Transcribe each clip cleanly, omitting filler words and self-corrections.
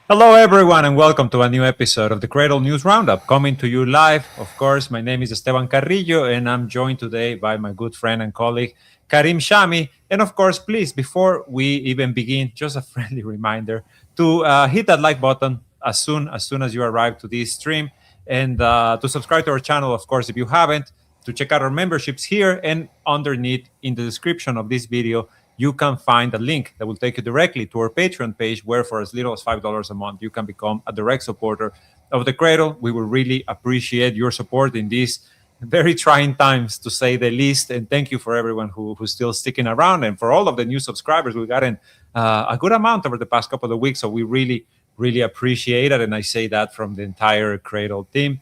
Hello, everyone, and welcome to a new episode of the Cradle News Roundup, coming to you live. Of course, my name is Esteban Carrillo, and I'm joined today by my good friend and colleague, Karim Shami. And of course, please, before we even begin, just a friendly reminder to hit that like button as soon as you arrive to this stream, and to subscribe to our channel, of course, if you haven't, to check out our memberships here and underneath in the description of this video you can find a link that will take you directly to our Patreon page, where for as little as $5 a month, you can become a direct supporter of the Cradle. We will really appreciate your support in these very trying times, to say the least. And thank you for everyone who's still sticking around. And for all of the new subscribers, we've gotten a good amount over the past couple of weeks. So we really, really appreciate it. And I say that from the entire Cradle team.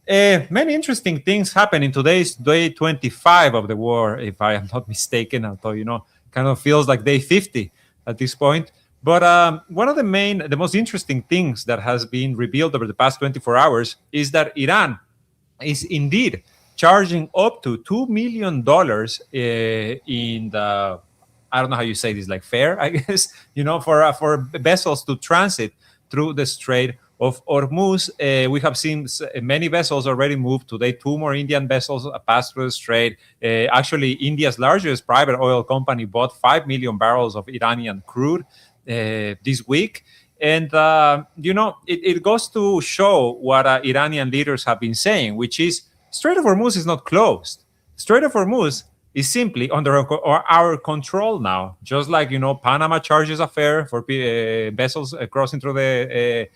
Many interesting things happen in today's day 25 of the war, if I am not mistaken, although, kind of feels like day 50 at this point. But one of the most interesting things that has been revealed over the past 24 hours is that Iran is indeed charging up to $2 million in the, I don't know how you say this, like fare, I guess, for vessels to transit through the Strait of Hormuz. We have seen many vessels already move today. Two more Indian vessels passed through the Strait. Actually, India's largest private oil company bought 5 million barrels of Iranian crude this week. And, it goes to show what Iranian leaders have been saying, which is Strait of Hormuz is not closed. Strait of Hormuz is simply under our control now. Just like, Panama charges a fare for vessels crossing through the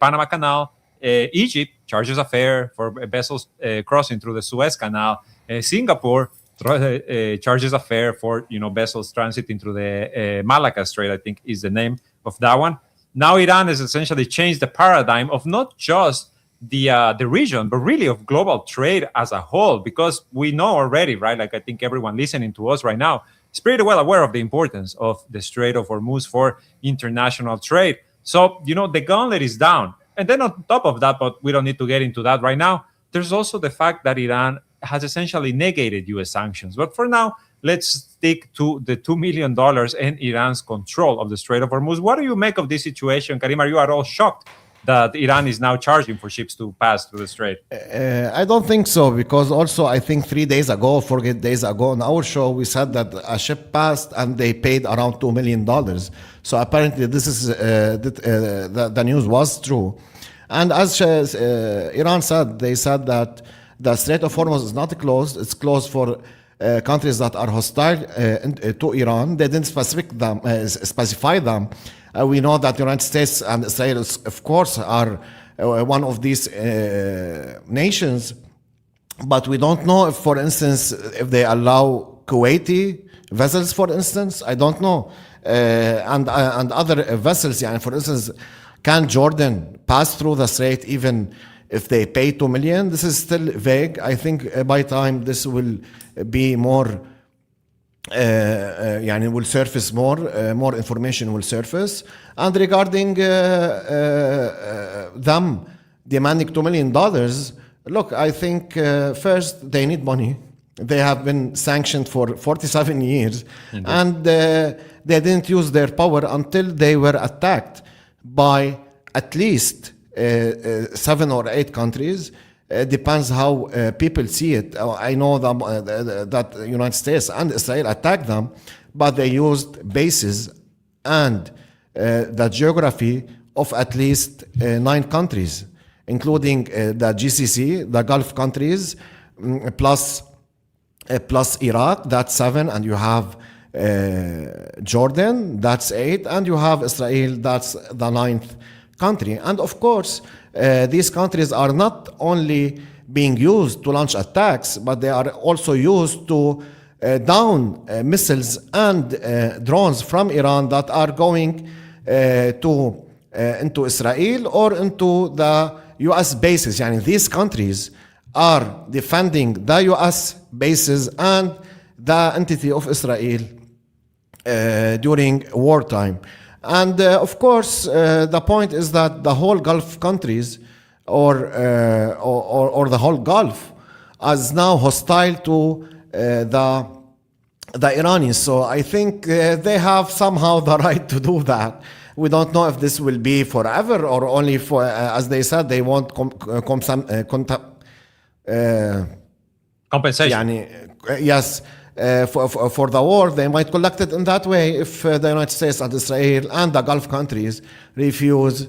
Panama Canal. Egypt charges a fare for vessels crossing through the Suez Canal. Singapore charges a fare for vessels transiting through the Malacca Strait, I think is the name of that one. Now Iran has essentially changed the paradigm of not just the region, but really of global trade as a whole, because we know already, right? Like, I think everyone listening to us right now is pretty well aware of the importance of the Strait of Hormuz for international trade. So, the gauntlet is down. And then on top of that, but we don't need to get into that right now, there's also the fact that Iran has essentially negated U.S. sanctions. But for now, let's stick to the $2 million and Iran's control of the Strait of Hormuz. What do you make of this situation, Karim? Are you at all shocked that Iran is now charging for ships to pass through the Strait? I don't think so, because also I think 3 days ago, 4 days ago on our show, we said that a ship passed and they paid around $2 million. So apparently this is the news was true. And as Iran said, they said that the Strait of Hormuz is not closed. It's closed for countries that are hostile to Iran. They didn't specify them. We know that the United States and Israel, of course, are one of these nations, but we don't know if, for instance, if they allow Kuwaiti vessels, for instance. I don't know. And other vessels, for instance, can Jordan pass through the Strait even if they pay $2 million? This is still vague. I think by time this will be more, will surface more information will surface. And regarding them demanding $2 million, look, I think first they need money. They have been sanctioned for 47 years. Indeed. And they didn't use their power until they were attacked by at least 7 or 8 countries. Depends how people see it. I know that the United States and Israel attacked them, but they used bases and the geography of at least 9 countries, including the GCC, the Gulf countries, plus Iraq, that's 7, and you have Jordan, that's 8, and you have Israel, that's the 9th country. And of course, these countries are not only being used to launch attacks, but they are also used to down missiles and drones from Iran that are going into Israel or into the U.S. bases. These countries are defending the U.S. bases and the entity of Israel during wartime. And of course, the point is that the whole Gulf countries or the whole Gulf is now hostile to the Iranians. So I think they have somehow the right to do that. we don't know if this will be forever or only for, as they said, they want Compensation. يعني, yes, for the war, they might collect it in that way if the United States and Israel and the Gulf countries refuse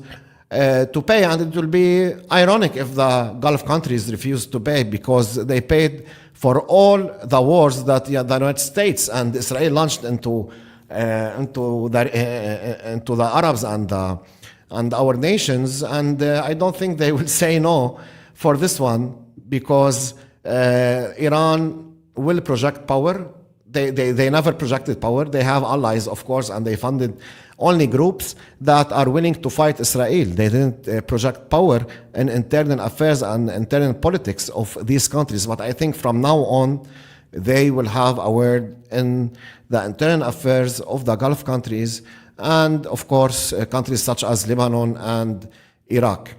to pay. And it will be ironic if the Gulf countries refuse to pay, because they paid for all the wars that the United States and Israel launched into the Arabs and our nations. And I don't think they will say no for this one, because Iran will project power. They never projected power. They have allies, of course, and they funded only groups that are willing to fight Israel. They didn't project power in internal affairs and internal politics of these countries. But I think from now on, they will have a word in the internal affairs of the Gulf countries and, of course, countries such as Lebanon and Iraq.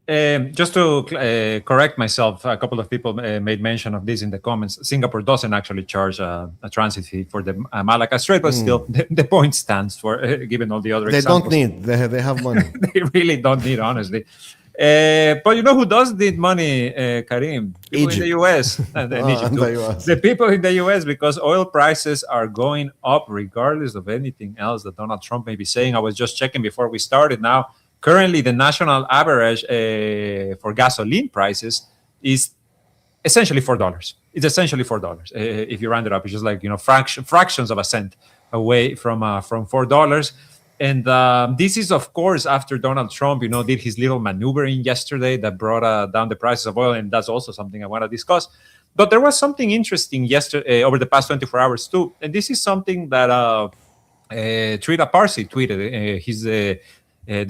Just to correct myself, a couple of people made mention of this in the comments. Singapore doesn't actually charge a transit fee for the Malacca Strait, but still, the point stands for, given all the other examples. They don't need. They have money. They really don't need, honestly. But you know who does need money, Karim? People in the US. And Egypt too. The US. The people in the US, because oil prices are going up regardless of anything else that Donald Trump may be saying. I was just checking before we started now. Currently, the national average for gasoline prices is essentially $4. It's essentially $4 if you round it up. It's just like, you know, fractions of a cent away from $4. And this is, of course, after Donald Trump, you know, did his little maneuvering yesterday that brought down the prices of oil, and that's also something I want to discuss. But there was something interesting yesterday over the past 24 hours too, and this is something that Trita Parsi tweeted. He's the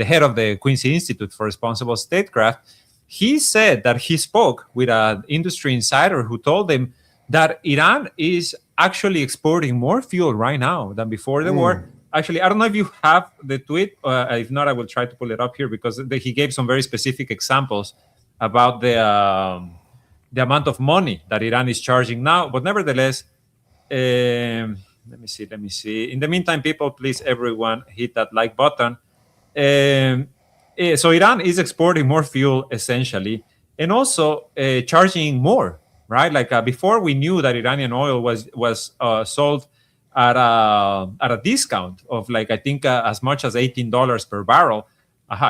head of the Quincy Institute for Responsible Statecraft. He said that he spoke with an industry insider who told him that Iran is actually exporting more fuel right now than before the war. Actually, I don't know if you have the tweet. If not, I will try to pull it up here, because he gave some very specific examples about the amount of money that Iran is charging now. But nevertheless, let me see. In the meantime, people, please, everyone, hit that like button. So Iran is exporting more fuel, essentially, and also charging more, right? Like before, we knew that Iranian oil was sold at a discount of, like, I think as much as $18 per barrel.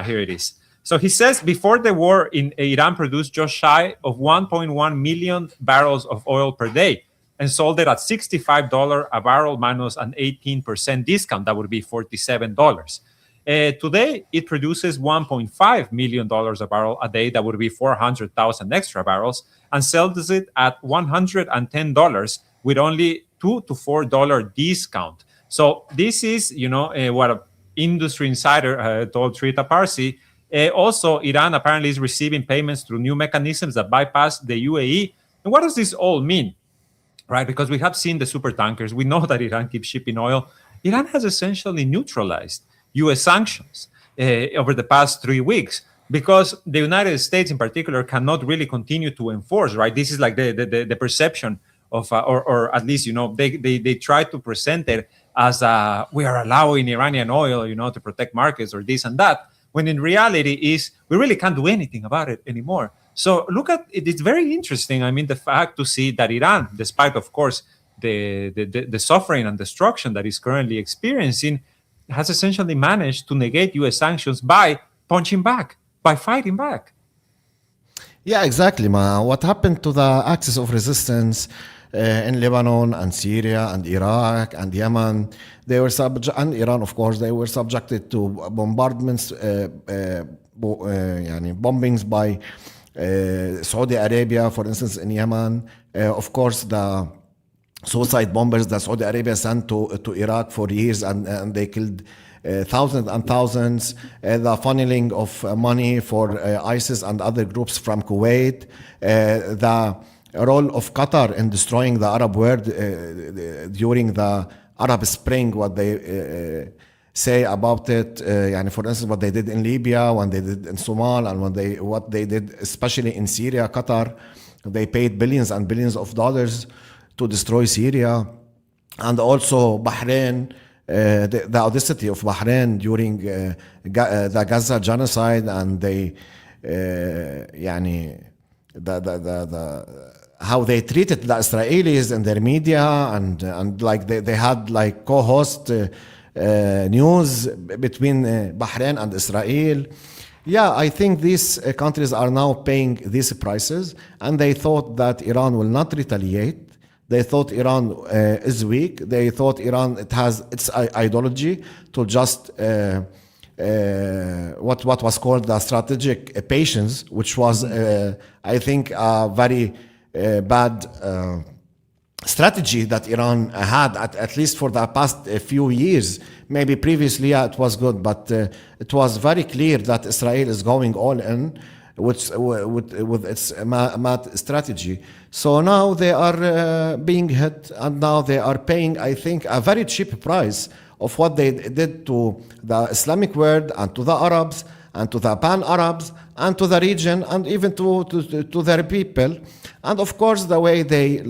Here it is. So he says before the war, Iran produced just shy of 1.1 million barrels of oil per day and sold it at $65 a barrel minus an 18% discount. That would be $47. Today, it produces $1.5 million a barrel a day. That would be 400,000 extra barrels, and sells it at $110 with only $2 to $4 discount. So this is, you know, what an industry insider told Trita Parsi. Also, Iran apparently is receiving payments through new mechanisms that bypass the UAE. And what does this all mean? Right? Because we have seen the super tankers. We know that Iran keeps shipping oil. Iran has essentially neutralized U.S. sanctions over the past 3 weeks, because the United States in particular cannot really continue to enforce, right? This is like the perception of, or at least, you know, they try to present it as we are allowing Iranian oil, you know, to protect markets or this and that, when in reality is we really can't do anything about it anymore. So look at it. It's very interesting. I mean, the fact to see that Iran, despite, of course, the suffering and destruction that is currently experiencing, has essentially managed to negate U.S. sanctions by punching back, by fighting back. Yeah, exactly, ma. What happened to the axis of resistance in Lebanon and Syria and Iraq and Yemen? They were and Iran, of course, they were subjected to bombardments, bombings by Saudi Arabia, for instance, in Yemen. Of course, the suicide bombers that Saudi Arabia sent to Iraq for years, and they killed thousands and thousands. The funneling of money for ISIS and other groups from Kuwait. The role of Qatar in destroying the Arab world during the Arab Spring, what they say about it. For instance, what they did in Libya, what they did in Somalia, and what they did especially in Syria. Qatar, they paid billions and billions of dollars to destroy Syria. And also Bahrain, the audacity of Bahrain during the Gaza genocide, and they يعني how they treated the Israelis in their media, and like they had like co-host news between Bahrain and Israel. Yeah, I think these countries are now paying these prices, and they thought that Iran will not retaliate. They thought Iran is weak. They thought Iran, it has its ideology to just what was called the strategic patience, which was, I think, a very bad strategy that Iran had, at least for the past few years. Maybe previously it was good, but it was very clear that Israel is going all in with its mad strategy. So now they are being hit, and now they are paying, I think, a very cheap price of what they did to the Islamic world and to the Arabs and to the pan-Arabs and to the region and even to their people. And of course, the way they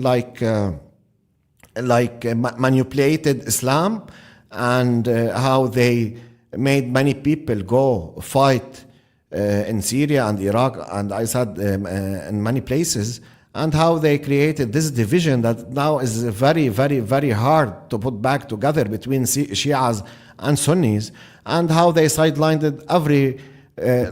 manipulated Islam, and how they made many people go fight in Syria and Iraq, and I said in many places, and how they created this division that now is very, very, very hard to put back together between Shias and Sunnis, and how they sidelined every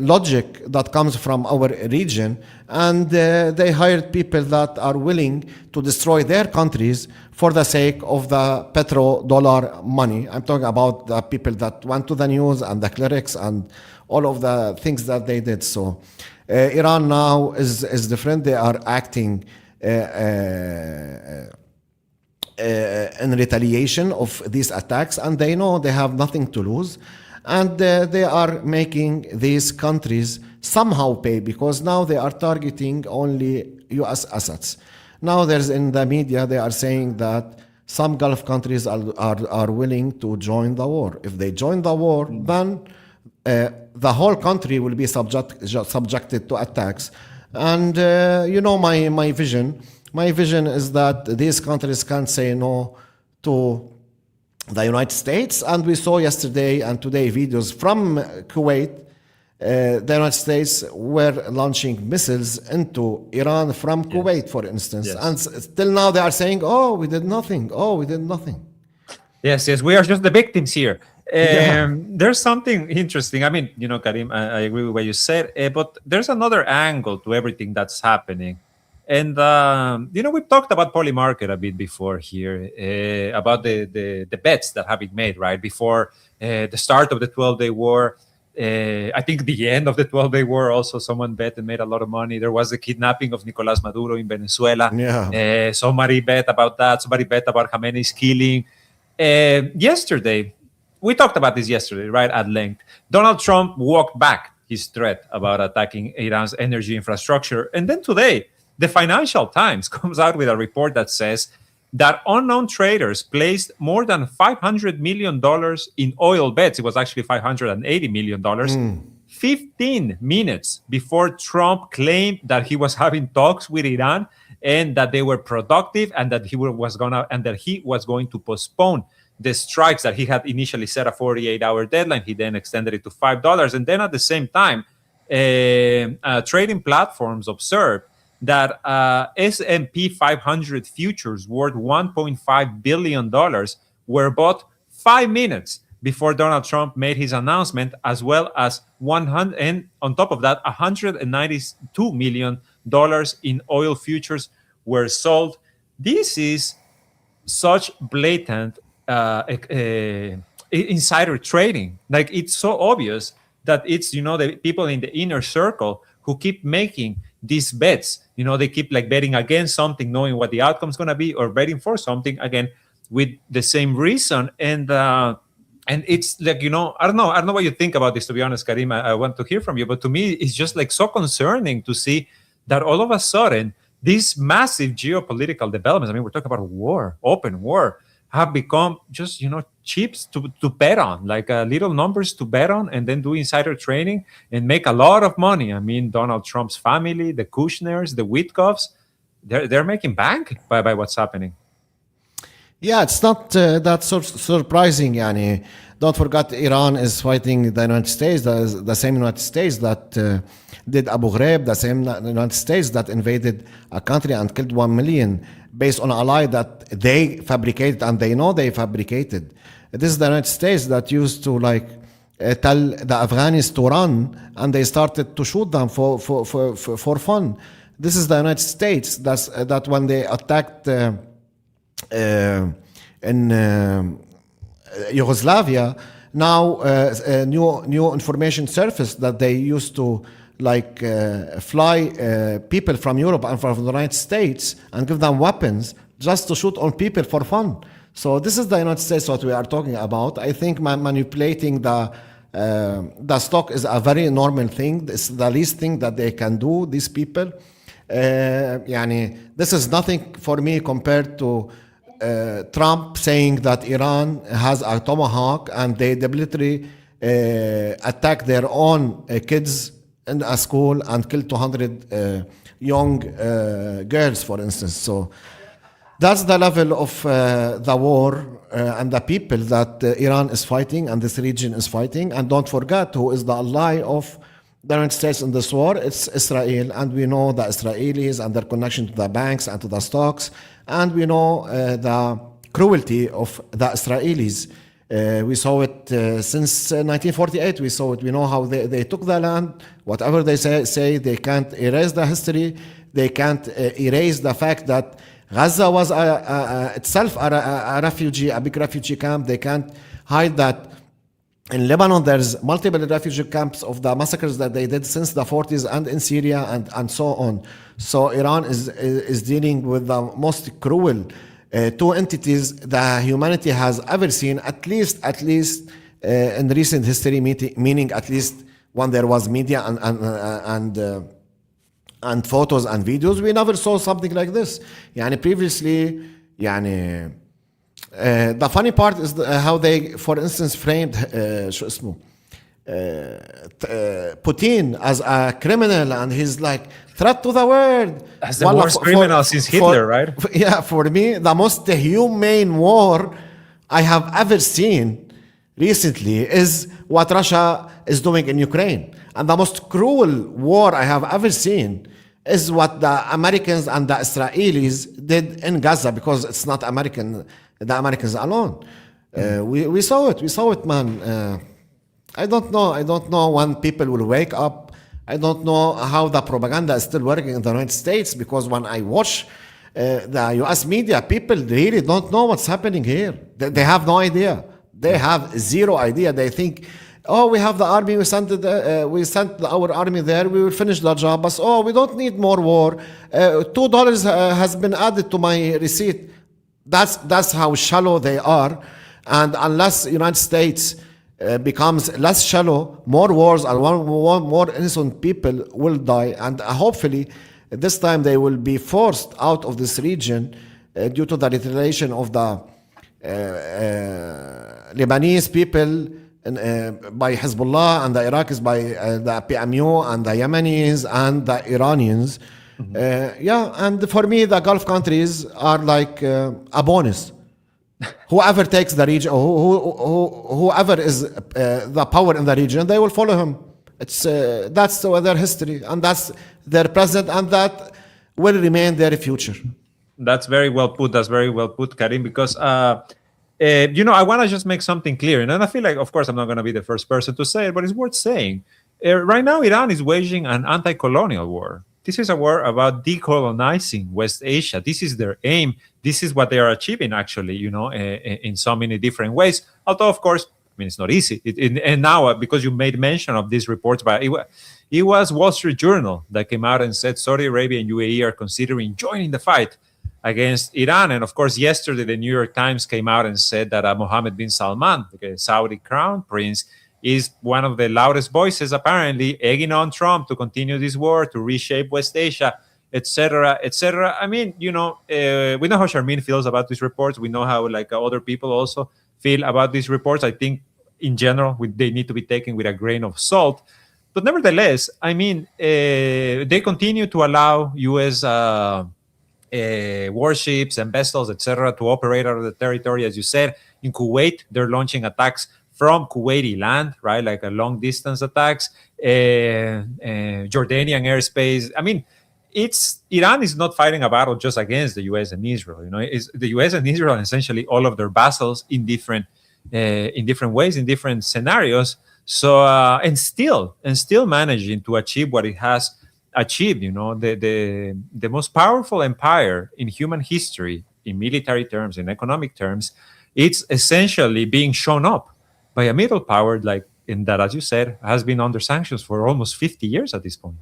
logic that comes from our region, and they hired people that are willing to destroy their countries for the sake of the petrodollar money. I'm talking about the people that went to the news and the clerics and all of the things that they did. So Iran now is different. They are acting in retaliation of these attacks, and they know they have nothing to lose. And they are making these countries somehow pay, because now they are targeting only U.S. assets. Now there's in the media, they are saying that some Gulf countries are willing to join the war. If they join the war, then the whole country will be subjected to attacks. And you know my vision. My vision is that these countries can't say no to the United States, and we saw yesterday and today videos from Kuwait. The United States were launching missiles into Iran from Kuwait, for instance. Yes. And still now they are saying, oh, we did nothing. Oh, we did nothing. Yes, we are just the victims here. Yeah. There's something interesting. I mean, you know, Karim, I agree with what you said, but there's another angle to everything that's happening. And, you know, we've talked about polymarket a bit before here, about the bets that have been made, right? Before the start of the 12-day war, I think the end of the 12-day war, also someone bet and made a lot of money. There was the kidnapping of Nicolás Maduro in Venezuela. Yeah. Somebody bet about that. Somebody bet about Khamenei's killing. Yesterday, we talked about this yesterday, right, at length. Donald Trump walked back his threat about attacking Iran's energy infrastructure. And then today, the Financial Times comes out with a report that says that unknown traders placed more than $500 million in oil bets. It was actually $580 million. 15 minutes before Trump claimed that he was having talks with Iran and that they were productive, and that he was going to postpone the strikes that he had initially set a 48-hour deadline. He then extended it to $5. And then at the same time, trading platforms observed that S&P 500 futures worth $1.5 billion were bought 5 minutes before Donald Trump made his announcement, as well as 100, and on top of that, $192 million in oil futures were sold. This is such blatant insider trading. Like, it's so obvious that it's, you know, the people in the inner circle who keep making these bets. You know, they keep like betting against something, knowing what the outcome is going to be, or betting for something again with the same reason. And it's like, you know, I don't know what you think about this, to be honest, Karim. I want to hear from you, but to me, it's just like so concerning to see that all of a sudden these massive geopolitical developments, I mean, we're talking about war, open war, have become just, you know, chips to bet on, like little numbers to bet on, and then do insider trading and make a lot of money. I mean, Donald Trump's family, the Kushners, the Witkoffs, they're making bank by what's happening. Yeah, it's not that surprising. Yani, don't forget, Iran is fighting the United States, the same United States that did Abu Ghraib, the same United States that invaded a country and killed 1 million based on a lie that they fabricated and they know they fabricated. This is the United States that used to tell the Afghans to run, and they started to shoot them for fun. This is the United States that when they attacked in Yugoslavia, now new information surfaced that they used to fly people from Europe and from the United States and give them weapons just to shoot on people for fun. So this is the United States what we are talking about. I think manipulating the stock is a very normal thing. It's the least thing that they can do, these people. This is nothing for me compared to Trump saying that Iran has a tomahawk and they deliberately attack their own kids in a school and kill 200 young girls, for instance. So that's the level of the war and the people that Iran is fighting and this region is fighting. And don't forget who is the ally of the United States in this war. It's Israel, and we know the Israelis and their connection to the banks and to the stocks, and we know the cruelty of the Israelis. We saw it since 1948. We saw it. We know how they took the land. Whatever they say, they can't erase the history. They can't erase the fact that Gaza was itself a refugee, a big refugee camp. They can't hide that. In Lebanon, there's multiple refugee camps of the massacres that they did since the 40s, and in Syria and so on. So Iran is dealing with the most cruel two entities that humanity has ever seen, at least in recent history, meaning at least when there was media and photos and videos. We never saw something like this. Previously, the funny part is how they, for instance, framed Putin as a criminal, and he's like threat to the world. As the worst criminal since Hitler, right? Yeah, for me, the most humane war I have ever seen recently is what Russia is doing in Ukraine. And the most cruel war I have ever seen is what the Americans and the Israelis did in Gaza, because it's not the Americans alone. We saw it, man. I don't know when people will wake up. I don't know how the propaganda is still working in the United States, because when I watch the US media, people really don't know what's happening here. They have no idea. They have zero idea. They think, oh, we have the army, we sent our army there, we will finish the job, but oh, we don't need more war. $2 has been added to my receipt. That's how shallow they are. And unless United States becomes less shallow, more wars and more innocent people will die. And hopefully, this time they will be forced out of this region due to the retaliation of the Lebanese people by Hezbollah, and the Iraqis by the PMU, and the Yemenis and the Iranians. And for me, the Gulf countries are like a bonus. Whoever takes the region, whoever is the power in the region, they will follow him. That's their history, and that's their present, and that will remain their future. That's very well put. That's very well put, Karim, because I want to just make something clear. And I feel like, of course, I'm not going to be the first person to say it, but it's worth saying. Right now, Iran is waging an anti-colonial war. This is a war about decolonizing West Asia. This is their aim. This is what they are achieving, actually, in so many different ways. Although, of course, it's not easy. And now, because you made mention of these reports, but it was Wall Street Journal that came out and said Saudi Arabia and UAE are considering joining the fight against Iran. And of course, yesterday, the New York Times came out and said that Mohammed bin Salman, the Saudi crown prince, is one of the loudest voices, apparently, egging on Trump to continue this war, to reshape West Asia, etc., etc. I mean, we know how Charmin feels about these reports. We know how other people also feel about these reports. I think, in general, they need to be taken with a grain of salt. But nevertheless, I mean, they continue to allow U.S. warships and vessels, etc., to operate out of the territory. As you said, in Kuwait, they're launching attacks from Kuwaiti land, right? Like a long distance attacks, Jordanian airspace. I mean, it's Iran is not fighting a battle just against the U.S. and Israel. It's the U.S. and Israel, and essentially all of their vassals in different ways, in different scenarios. So and still managing to achieve what it has achieved. The most powerful empire in human history, in military terms, in economic terms, it's essentially being shown up by a middle power in that, as you said, has been under sanctions for almost 50 years at this point.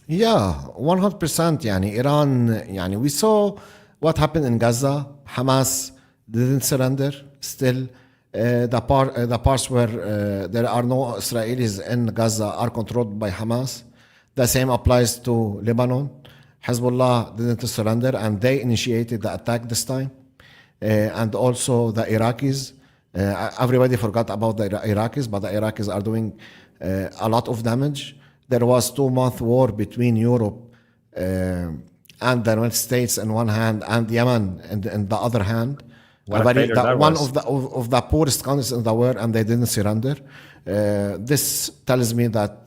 Yeah, 100%. يعني Iran, يعني we saw what happened in Gaza. Hamas didn't surrender. Still, the parts where there are no Israelis in Gaza are controlled by Hamas. The same applies to Lebanon. Hezbollah didn't surrender, and they initiated the attack this time. And also the Iraqis. Everybody forgot about the Iraqis, but the Iraqis are doing a lot of damage. There was 2-month war between Europe and the United States on one hand, and Yemen in the other hand. One of the poorest countries in the world, and they didn't surrender. This tells me that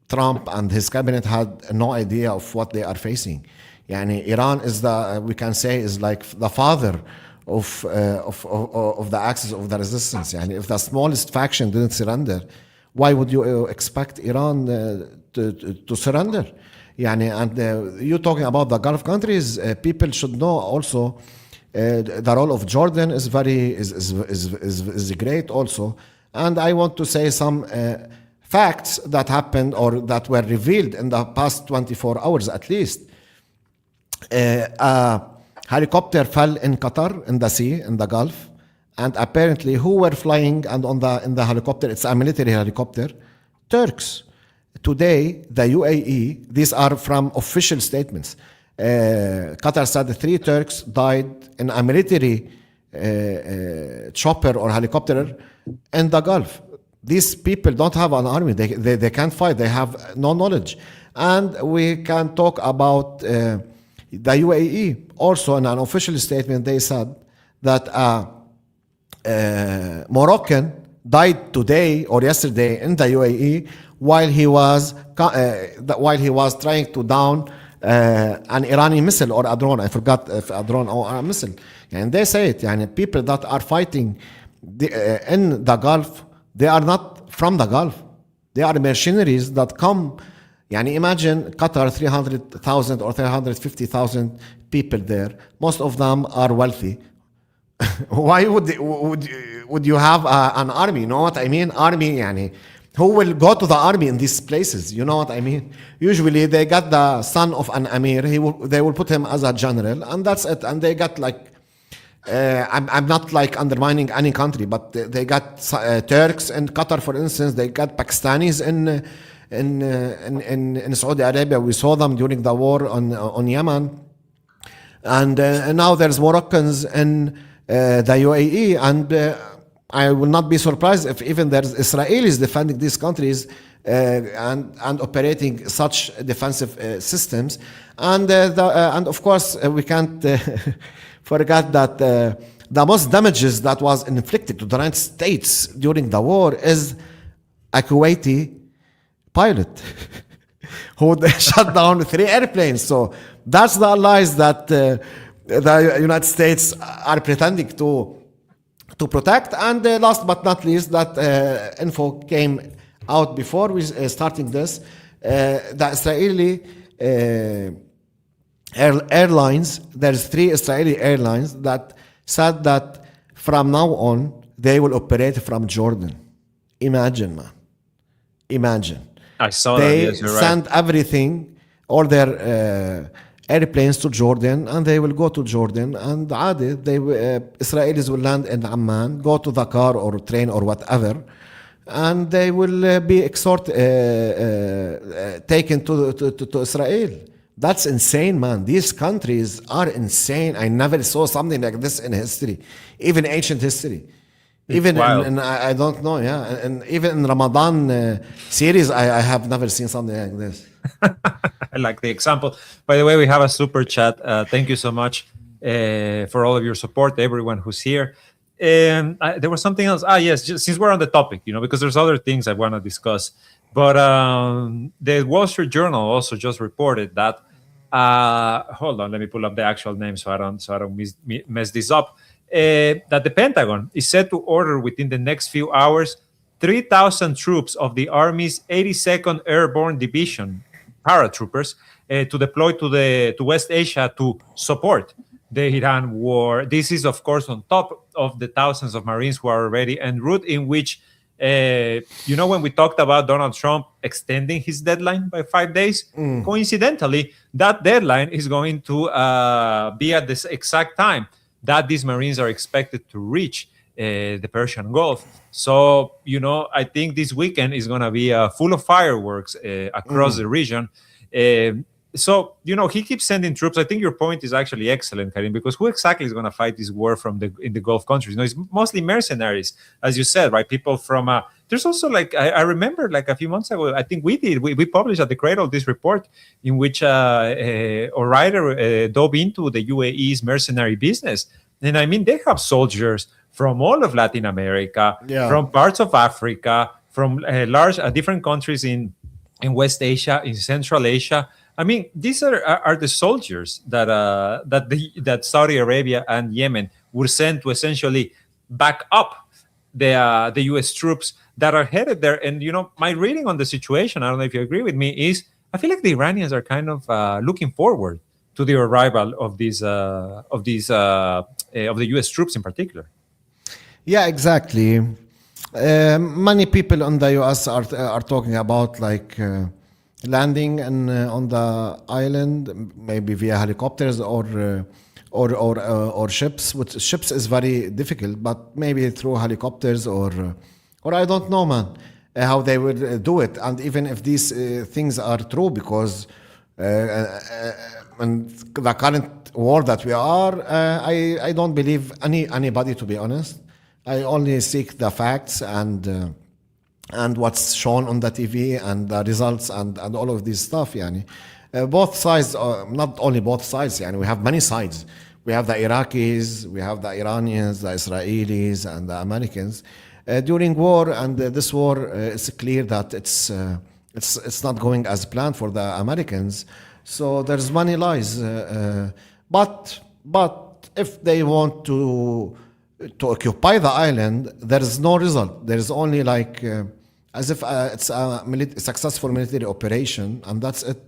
Trump and his cabinet had no idea of what they are facing. Yani Iran is we can say, is like the father of the axis of the resistance. Yani if the smallest faction didn't surrender, why would you expect Iran to surrender? Yani, and you talking about the Gulf countries, people should know also the role of Jordan is great also. And I want to say some facts that happened or that were revealed in the past 24 hours at least. A helicopter fell in Qatar, in the sea, in the Gulf. And apparently, who were flying and in the helicopter? It's a military helicopter. Turks. Today, the UAE. These are from official statements. Qatar said 3 Turks died in a military chopper or helicopter in the Gulf. These people don't have an army. They can't fight. They have no knowledge. And we can talk about the UAE. Also, in an official statement, they said that Moroccan died today or yesterday in the UAE while he was trying to down an Iranian missile or a drone. I forgot if a drone or a missile. And they say it. And people that are fighting in the Gulf, they are not from the Gulf. They are mercenaries that come. Yani imagine Qatar, 300,000 or 350,000 people there. Most of them are wealthy. Why would you have an army? You know what I mean? Army, yani, who will go to the army in these places? You know what I mean? Usually they got the son of an emir. They will put him as a general, and that's it. And they got like, I'm not like undermining any country, but they got Turks in Qatar, for instance. They got Pakistanis in Saudi Arabia. We saw them during the war on Yemen, and now there's Moroccans in the UAE, and I will not be surprised if even there's Israelis defending these countries and operating such defensive systems. And of course we can't forget that the most damages that was inflicted to the United States during the war is a Kuwaiti pilot who shut down 3 airplanes. So that's the allies that the United States are pretending to protect. And last but not least, that info came out before we starting this. The Israeli airlines, there's 3 Israeli airlines that said that from now on they will operate from Jordan. Imagine, man. Imagine. I saw they that. Yes, you're send right. everything, all their airplanes to Jordan, and they will go to Jordan, and Israelis will land in Amman, go to the car or train or whatever, and they will be taken to Israel. That's insane, man. These countries are insane. I never saw something like this in history, even ancient history. It's Even wild. I don't know, yeah, and even in Ramadan series, I have never seen something like this. I like the example. By the way, we have a super chat. Thank you so much for all of your support, everyone who's here. There was something else. Yes, just, since we're on the topic, because there's other things I want to discuss. But the Wall Street Journal also just reported that. Hold on, let me pull up the actual name so I don't mess this up. That the Pentagon is set to order within the next few hours 3,000 troops of the Army's 82nd Airborne Division paratroopers to deploy to West Asia to support the Iran war. This is, of course, on top of the thousands of Marines who are already en route. In which, when we talked about Donald Trump extending his deadline by 5 days, coincidentally, that deadline is going to be at this exact time that these Marines are expected to reach the Persian Gulf. So, I think this weekend is going to be full of fireworks across the region. So, he keeps sending troops. I think your point is actually excellent, Karim, because who exactly is going to fight this war in the Gulf countries? It's mostly mercenaries, as you said, right? People from. There's also I remember a few months ago, I think we published at the Cradle this report in which a writer dove into the UAE's mercenary business. And I mean, they have soldiers from all of Latin America, from parts of Africa, from different countries in West Asia, in Central Asia. I mean, these are the soldiers that Saudi Arabia and Yemen would send to essentially back up the U.S. troops that are headed there. And my reading on the situation, I don't know if you agree with me, is I feel like the Iranians are kind of looking forward to the arrival of the U.S. troops in particular. Yeah, exactly. Many people in the US are talking about landing on the island, maybe via helicopters or ships. Which ships is very difficult, but maybe through helicopters or I don't know, man, how they would do it. And even if these things are true, because in the current war that we are, I don't believe anybody, to be honest. I only seek the facts and what's shown on the TV and the results and all of this stuff. Yani. Both sides, not only both sides, yani, we have many sides. We have the Iraqis, we have the Iranians, the Israelis, and the Americans. During war, and this war, it's clear that it's not going as planned for the Americans. So there's many lies. But if they want to occupy the island, there is no result. There is only as if it's a successful military operation, and that's it.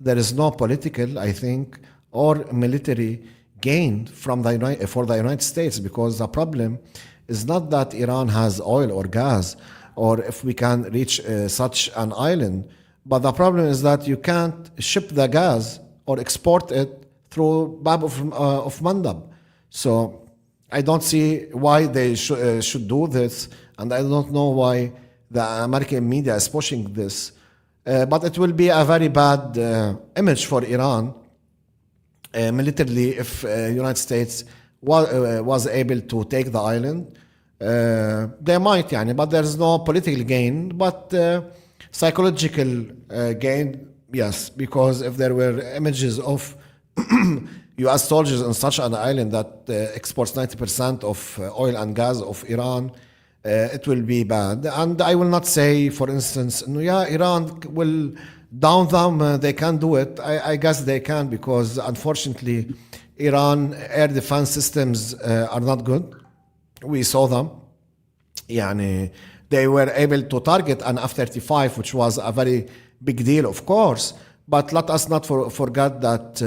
There is no political, I think, or military gain for the United States, because the problem is not that Iran has oil or gas, or if we can reach such an island, but the problem is that you can't ship the gas or export it through Bab of Mandab. So I don't see why they should do this, and I don't know why the American media is pushing this. But it will be a very bad image for Iran militarily if United States was able to take the island. They might, but there's no political gain, but psychological gain, yes, because if there were images of U.S. soldiers on such an island that exports 90% of oil and gas of Iran, it will be bad. And I will not say, for instance, Iran will down them, they can do it. I guess they can, because unfortunately, Iran air defense systems are not good. We saw them. They were able to target an F-35, which was a very big deal, of course. But let us not forget that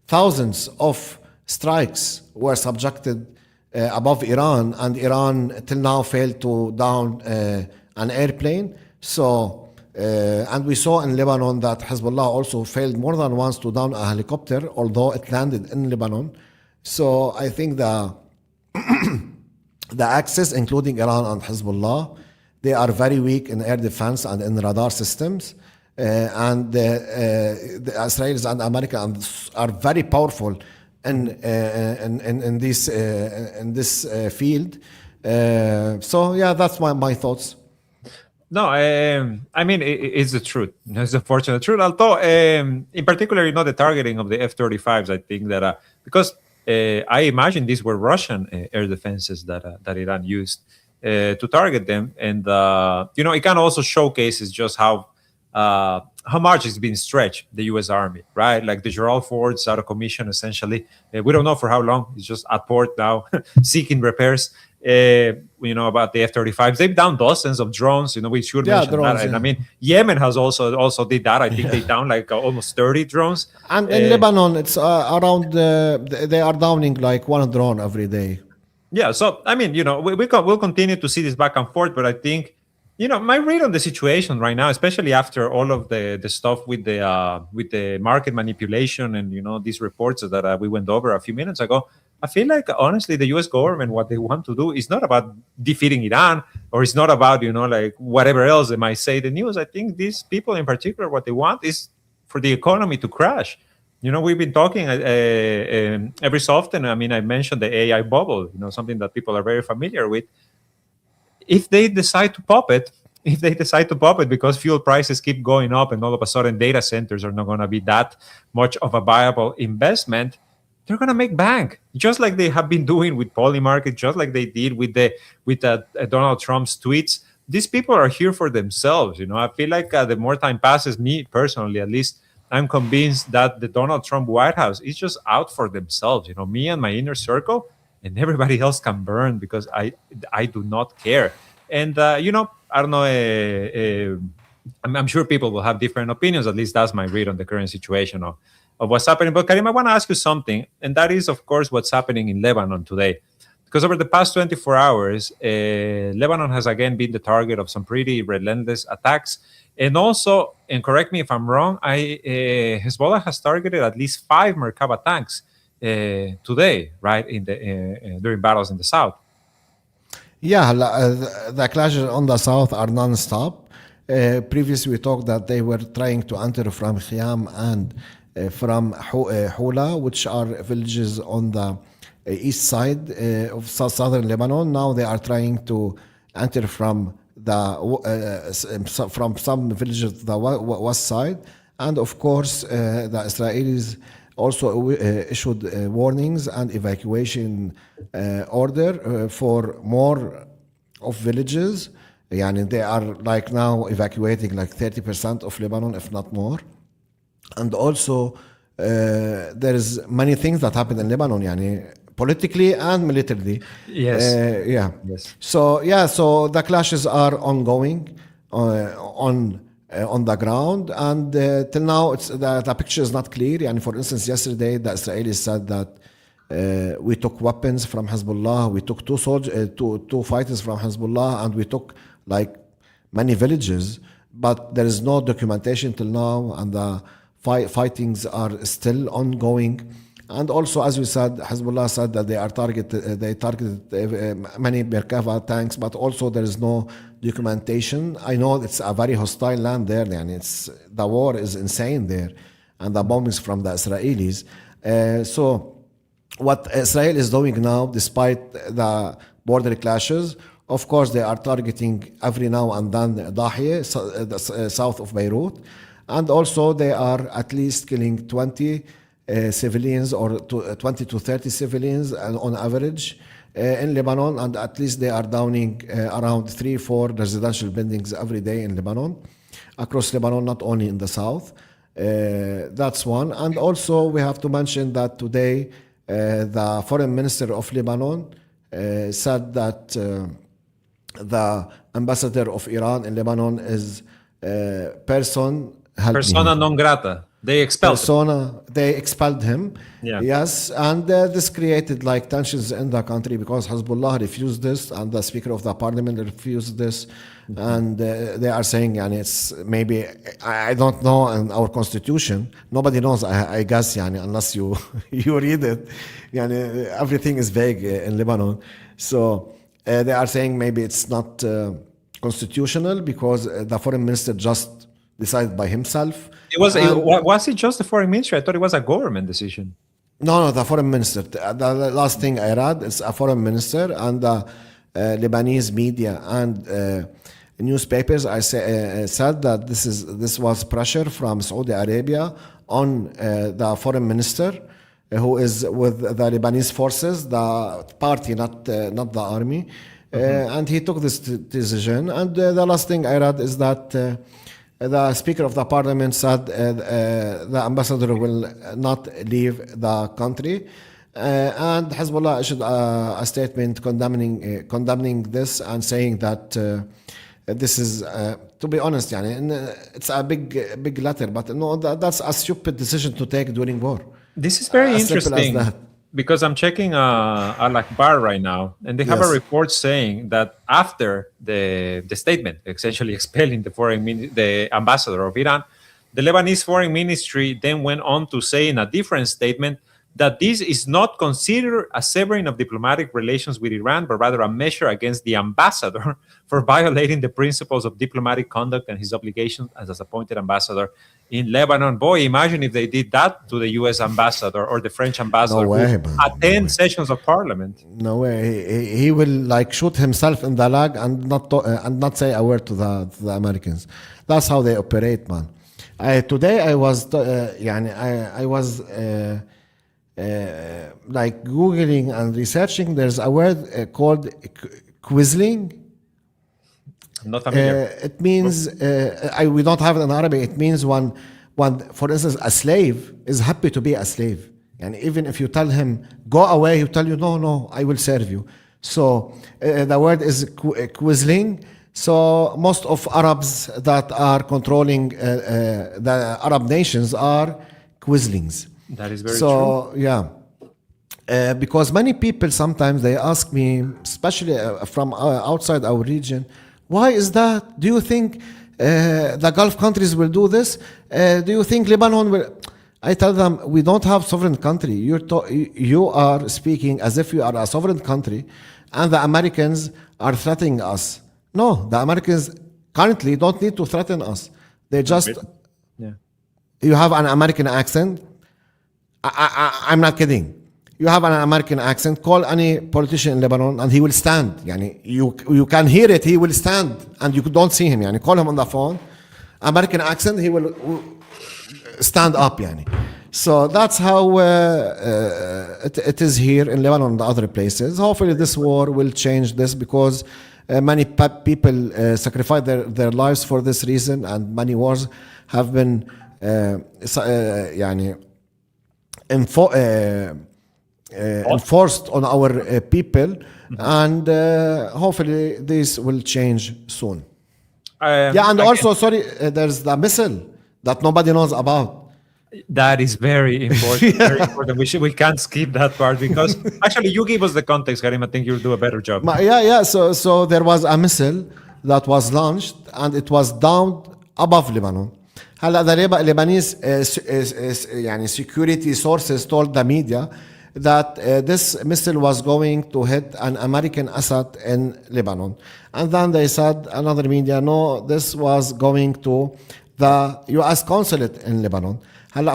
thousands of strikes were subjected above Iran, and Iran till now failed to down an airplane. So, and we saw in Lebanon that Hezbollah also failed more than once to down a helicopter, although it landed in Lebanon. So I think the axis, including Iran and Hezbollah, they are very weak in air defense and in radar systems. And the Israelis and Americans are very powerful in this field. So yeah, that's my thoughts. No, I mean it's the truth. It's the fortunate truth. Although, in particular, the targeting of the F-35s, I think that because I imagine these were Russian air defenses that Iran used to target them, and it can also showcases just how much it's been stretched the U.S. Army, right? Like the Gerald Ford's out of commission, essentially. We don't know for how long. It's just at port now, seeking repairs. About the F-35s. They've downed dozens of drones. We should Yeah, mention that. drones. And I Yeah. mean, Yemen has also did that. I think they down like almost 30 drones. And in Lebanon, it's around. They are downing like one drone every day. Yeah, so I mean, we'll continue to see this back and forth, but I think, my read on the situation right now, especially after all of the stuff with the market manipulation and these reports that we went over a few minutes ago, I feel like honestly the U.S. government, what they want to do is not about defeating Iran, or it's not about like whatever else they might say the news. I think these people in particular, what they want is for the economy to crash. We've been talking every so often. I mean, I mentioned the AI bubble, something that people are very familiar with. If they decide to pop it, because fuel prices keep going up and all of a sudden data centers are not going to be that much of a viable investment, they're going to make bank, just like they have been doing with Polymarket, just like they did with Donald Trump's tweets. These people are here for themselves. I feel like the more time passes, me personally, at least, I'm convinced that the Donald Trump White House is just out for themselves. Me and my inner circle, and everybody else can burn because I do not care. And I don't know. I'm sure people will have different opinions. At least that's my read on the current situation of what's happening. But Karim, I want to ask you something, and that is, of course, what's happening in Lebanon today. Because over the past 24 hours, Lebanon has again been the target of some pretty relentless attacks. And also, and correct me if I'm wrong, Hezbollah has targeted at least 5 Merkava tanks today, right, in the during battles in the south. Yeah, the clashes on the south are non-stop. Previously, we talked that they were trying to enter from Khiam and from Hula, which are villages on the east side of southern Lebanon. Now they are trying to enter from from some villages to the west side, and of course the Israelis also issued warnings and evacuation order for more of villages. Yani they are like now evacuating like 30% of Lebanon, if not more. And also there is many things that happen in Lebanon, yani, politically and militarily. Yes. Yeah. Yes. So the clashes are ongoing on the ground, and till now the picture is not clear. And for instance, yesterday the Israelis said that we took weapons from Hezbollah, we took two fighters from Hezbollah, and we took like many villages, but there is no documentation till now, and the fightings are still ongoing. And also, as we said, Hezbollah said that they targeted many Merkava tanks, but also there is no documentation. I know it's a very hostile land there, and the war is insane there, and the bombings from the Israelis. So what Israel is doing now, despite the border clashes, of course, they are targeting every now and then Dahieh, south of Beirut, and also they are at least killing 20 civilians, or 20 to 30 civilians on average in Lebanon, and at least they are downing around 3-4 residential buildings every day in Lebanon, across Lebanon, not only in the south. That's one. And also we have to mention that today the foreign minister of Lebanon said that the ambassador of Iran in Lebanon is persona non grata. They expelled him. Yeah. Yes, and this created like tensions in the country because Hezbollah refused this, and the Speaker of the Parliament refused this, and they are saying, and it's maybe, I don't know, in our constitution, nobody knows, I guess, unless you read it, everything is vague in Lebanon. So they are saying maybe it's not constitutional because the foreign minister just decided by himself. Was it just the foreign ministry? I thought it was a government decision. No, the foreign minister. The last thing I read is a foreign minister, and Lebanese media and newspapers, said that this was pressure from Saudi Arabia on the foreign minister, who is with the Lebanese forces, the party, not the army. And he took this decision. And the last thing I read is that the Speaker of the Parliament said the ambassador will not leave the country. And Hezbollah issued a statement condemning this and saying that this is, to be honest, it's a big letter, but no, that's a stupid decision to take during war. This is very As simple as interesting that. because I'm checking Al Akbar right now, and they have a Yes. report saying that after the statement, essentially expelling the ambassador of Iran, the Lebanese foreign ministry then went on to say in a different statement that this is not considered a severing of diplomatic relations with Iran, but rather a measure against the ambassador for violating the principles of diplomatic conduct and his obligations as appointed ambassador in Lebanon. Boy, imagine if they did that to the U.S. ambassador or the French ambassador No way, who man. attend sessions of parliament. No way. He will like shoot himself in the leg and not say a word to the Americans. That's how they operate, man. Today I was I was like googling and researching. There's a word called quizzling. I'm not familiar. It means we don't have it in Arabic. It means when, for instance, a slave is happy to be a slave, and even if you tell him go away, he'll tell you no, I will serve you. So the word is quizzling. So most of Arabs that are controlling the Arab nations are quizzlings. That is very true. So yeah. Because many people sometimes they ask me, especially from outside our region, why is that? Do you think the Gulf countries will do this? Do you think Lebanon will? I tell them, we don't have sovereign country. You are speaking as if you are a sovereign country, and the Americans are threatening us. No, the Americans currently don't need to threaten us. They just, Yeah. you have an American accent. I'm not kidding. You have an American accent, call any politician in Lebanon and he will stand. You can hear it, he will stand and you don't see him. Call him on the phone, American accent, he will stand up. So that's how it is here in Lebanon and other places. Hopefully this war will change this because many people sacrifice their lives for this reason, and many wars have been enforced on our people, and hopefully this will change soon. And also, sorry, there's the missile that nobody knows about. That is very important. Very important. We can't skip that part because actually you give us the context, Karim. I think you'll do a better job. So there was a missile that was launched and it was downed above Lebanon. The Lebanese security sources told the media that this missile was going to hit an American asset in Lebanon. And then they said, another media, no, this was going to the U.S. consulate in Lebanon.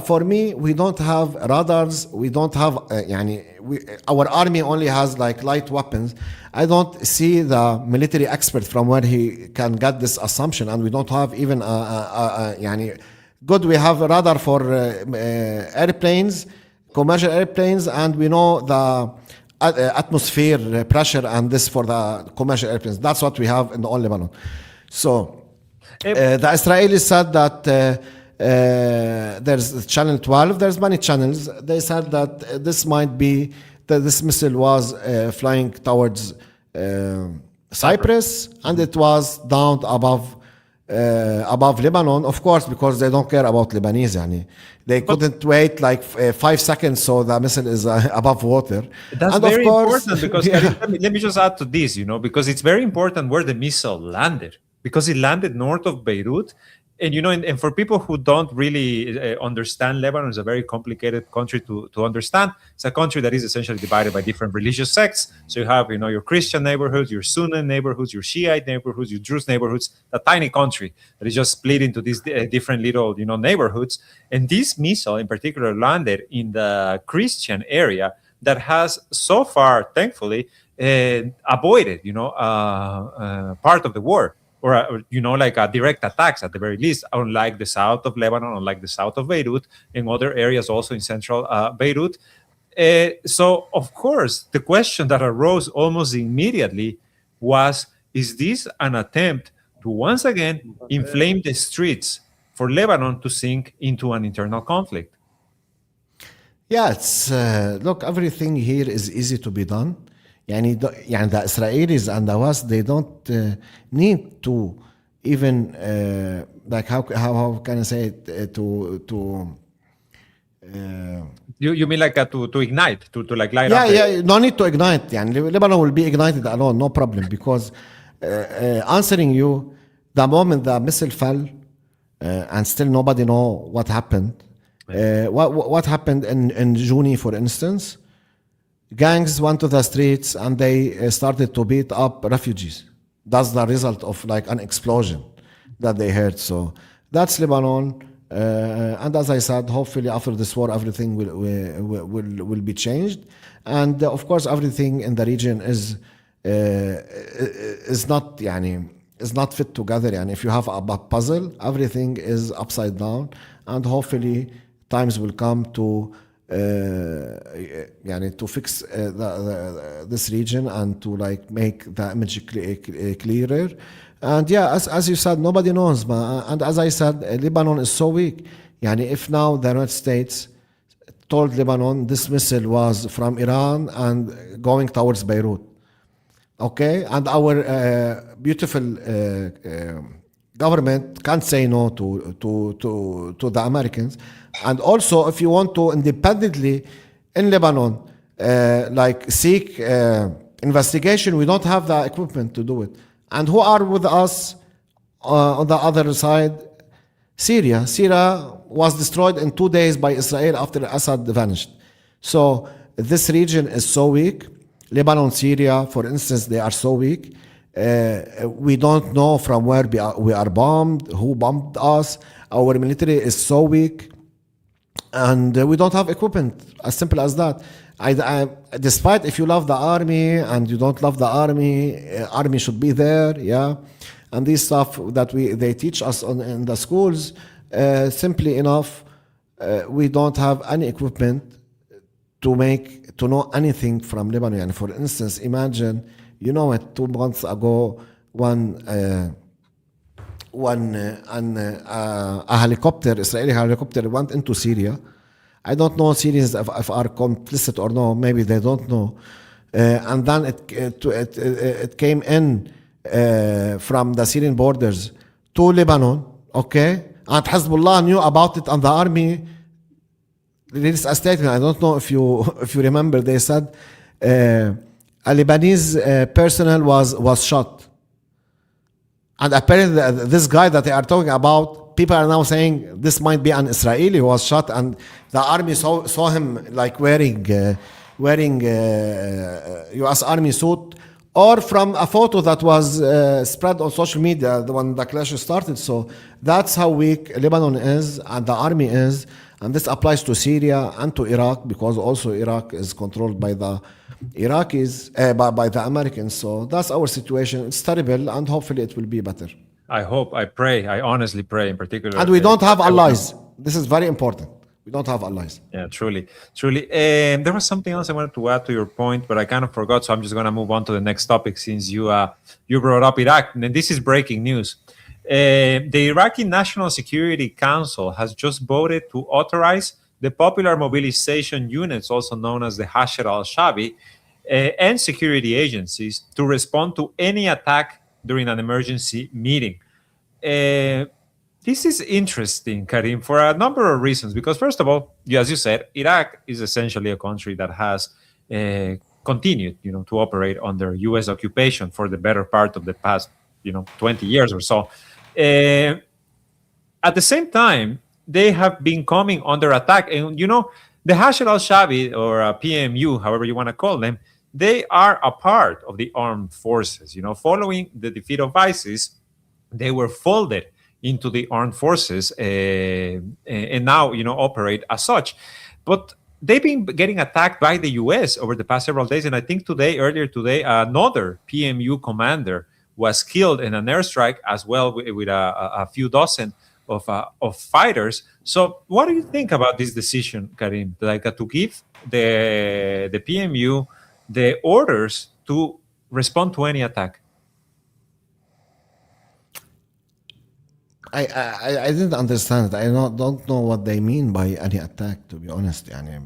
For me, we don't have radars. We don't have, our army only has like light weapons. I don't see the military expert from where he can get this assumption. And we don't have even, good, we have a radar for airplanes, commercial airplanes, and we know the atmosphere pressure and this for the commercial airplanes. That's what we have in all Lebanon. So the Israelis said that there's channel 12, there's many channels. They said that this might be that this missile was flying towards Cyprus, and it was downed above Lebanon, of course, because they don't care about Lebanese. They couldn't wait like 5 seconds, so the missile is above water. That's and very of course, important because let me just add to this, because it's very important where the missile landed, because it landed north of Beirut. And, and for people who don't really understand, Lebanon is a very complicated country to understand. It's a country that is essentially divided by different religious sects. So you have, your Christian neighborhoods, your Sunni neighborhoods, your Shiite neighborhoods, your Druze neighborhoods, a tiny country that is just split into these different little, neighborhoods. And this missile in particular landed in the Christian area that has so far, thankfully, avoided, part of the war, or like direct attacks at the very least, unlike the south of Lebanon, unlike the south of Beirut, and other areas also in central Beirut. So, of course, the question that arose almost immediately was, is this an attempt to once again inflame the streets for Lebanon to sink into an internal conflict? Yeah, it's look, everything here is easy to be done. يعني the Israelis and the West, they don't need to even like how can I say it to You mean like to ignite, to like light yeah, up yeah, no need to ignite. يعني Lebanon will be ignited alone, no problem. Because answering you, the moment the missile fell, and still nobody know what happened. What happened in June, for instance? Gangs went to the streets and they started to beat up refugees. That's the result of like an explosion that they heard. So that's Lebanon. And as I said, hopefully after this war, everything will be changed. And of course, everything in the region is not يعني is not fit together. And if you have a puzzle, everything is upside down. And hopefully, times will come to to fix this region and to like make the image clearer. And yeah, as you said, nobody knows. And as I said, Lebanon is so weak. If now the United States told Lebanon this missile was from Iran and going towards Beirut, okay, and our beautiful government can't say no to the Americans. And also, if you want to independently in Lebanon, like seek investigation, we don't have the equipment to do it. And who are with us on the other side? Syria. Syria was destroyed in 2 days by Israel after Assad vanished. So this region is so weak. Lebanon, Syria, for instance, they are so weak. We don't know from where we are bombed, who bombed us. Our military is so weak. And we don't have equipment, as simple as that. Despite if you love the army and you don't love the army should be there, yeah. And this stuff that they teach us in the schools, simply enough, we don't have any equipment to know anything from Lebanon. And for instance, imagine, 2 months ago, a helicopter, Israeli helicopter, went into Syria. I don't know Syrians if are complicit or no. Maybe they don't know. And then it came in from the Syrian borders to Lebanon. Okay, and Hezbollah knew about it, and the army released a statement. I don't know if you remember. They said a Lebanese personnel was shot. And apparently, this guy that they are talking about, people are now saying this might be an Israeli who was shot, and the army saw him like wearing U.S. Army suit, or from a photo that was spread on social media when the clash started. So that's how weak Lebanon is and the army is, and this applies to Syria and to Iraq, because also Iraq is controlled by the Iraqis, by the Americans. So that's our situation. It's terrible, and hopefully it will be better. I hope, I pray, I honestly pray in particular. And we don't have allies. This is very important. We don't have allies. Yeah, truly. There was something else I wanted to add to your point, but I kind of forgot, so I'm just going to move on to the next topic since you brought up Iraq. And this is breaking news. The Iraqi National Security Council has just voted to authorize the popular mobilization units, also known as the Hashr al-Shabi, and security agencies to respond to any attack during an emergency meeting. This is interesting, Karim, for a number of reasons. Because first of all, as you said, Iraq is essentially a country that has continued, to operate under U.S. occupation for the better part of the past, 20 years or so. At the same time, they have been coming under attack. And, the Hashr al-Shabi, or PMU, however you want to call them, they are a part of the armed forces. Following the defeat of ISIS, they were folded into the armed forces and now, operate as such. But they've been getting attacked by the U.S. over the past several days, and I think earlier today, another PMU commander was killed in an airstrike as well, with a few dozen of fighters. So, what do you think about this decision, Karim? Like, to give the PMU the orders to respond to any attack? I didn't understand it. I don't know what they mean by any attack, to be honest. Yani,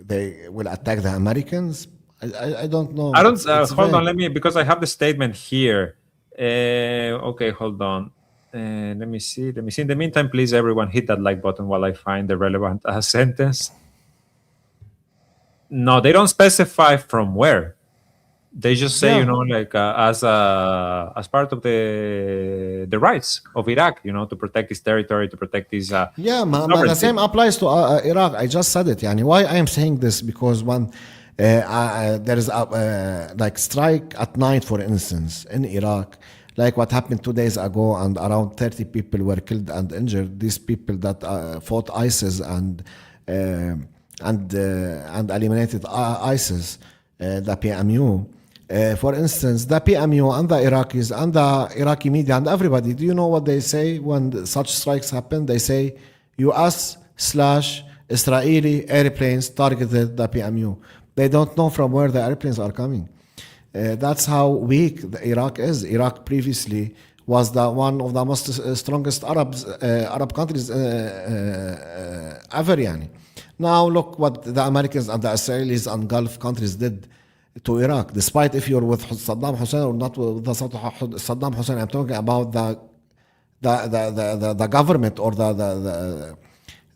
they will attack the Americans? I don't know. I don't. It's Hold on. vague. Let me, because I have the statement here. Okay, hold on. Let me see. Let me see. In the meantime, please, everyone, hit that like button while I find the relevant sentence. No, they don't specify from where. They just say, Yeah. like, as part of the rights of Iraq, to protect its territory, to protect its Yeah, the sovereignty. same applies to Iraq. I just said it. Yani, why I am saying this? Because when there is a like strike at night, for instance, in Iraq, like what happened 2 days ago, and around 30 people were killed and injured. These people that fought ISIS and eliminated ISIS, the PMU. For instance, the PMU and the Iraqis and the Iraqi media and everybody, do you know what they say when such strikes happen? They say US/Israeli airplanes targeted the PMU. They don't know from where the airplanes are coming. That's how weak Iraq is. Iraq previously was one of the most strongest Arab countries ever. Yani. Now look what the Americans and the Israelis and Gulf countries did to Iraq. Despite if you're with Saddam Hussein or not with Saddam Hussein, I'm talking about the government or the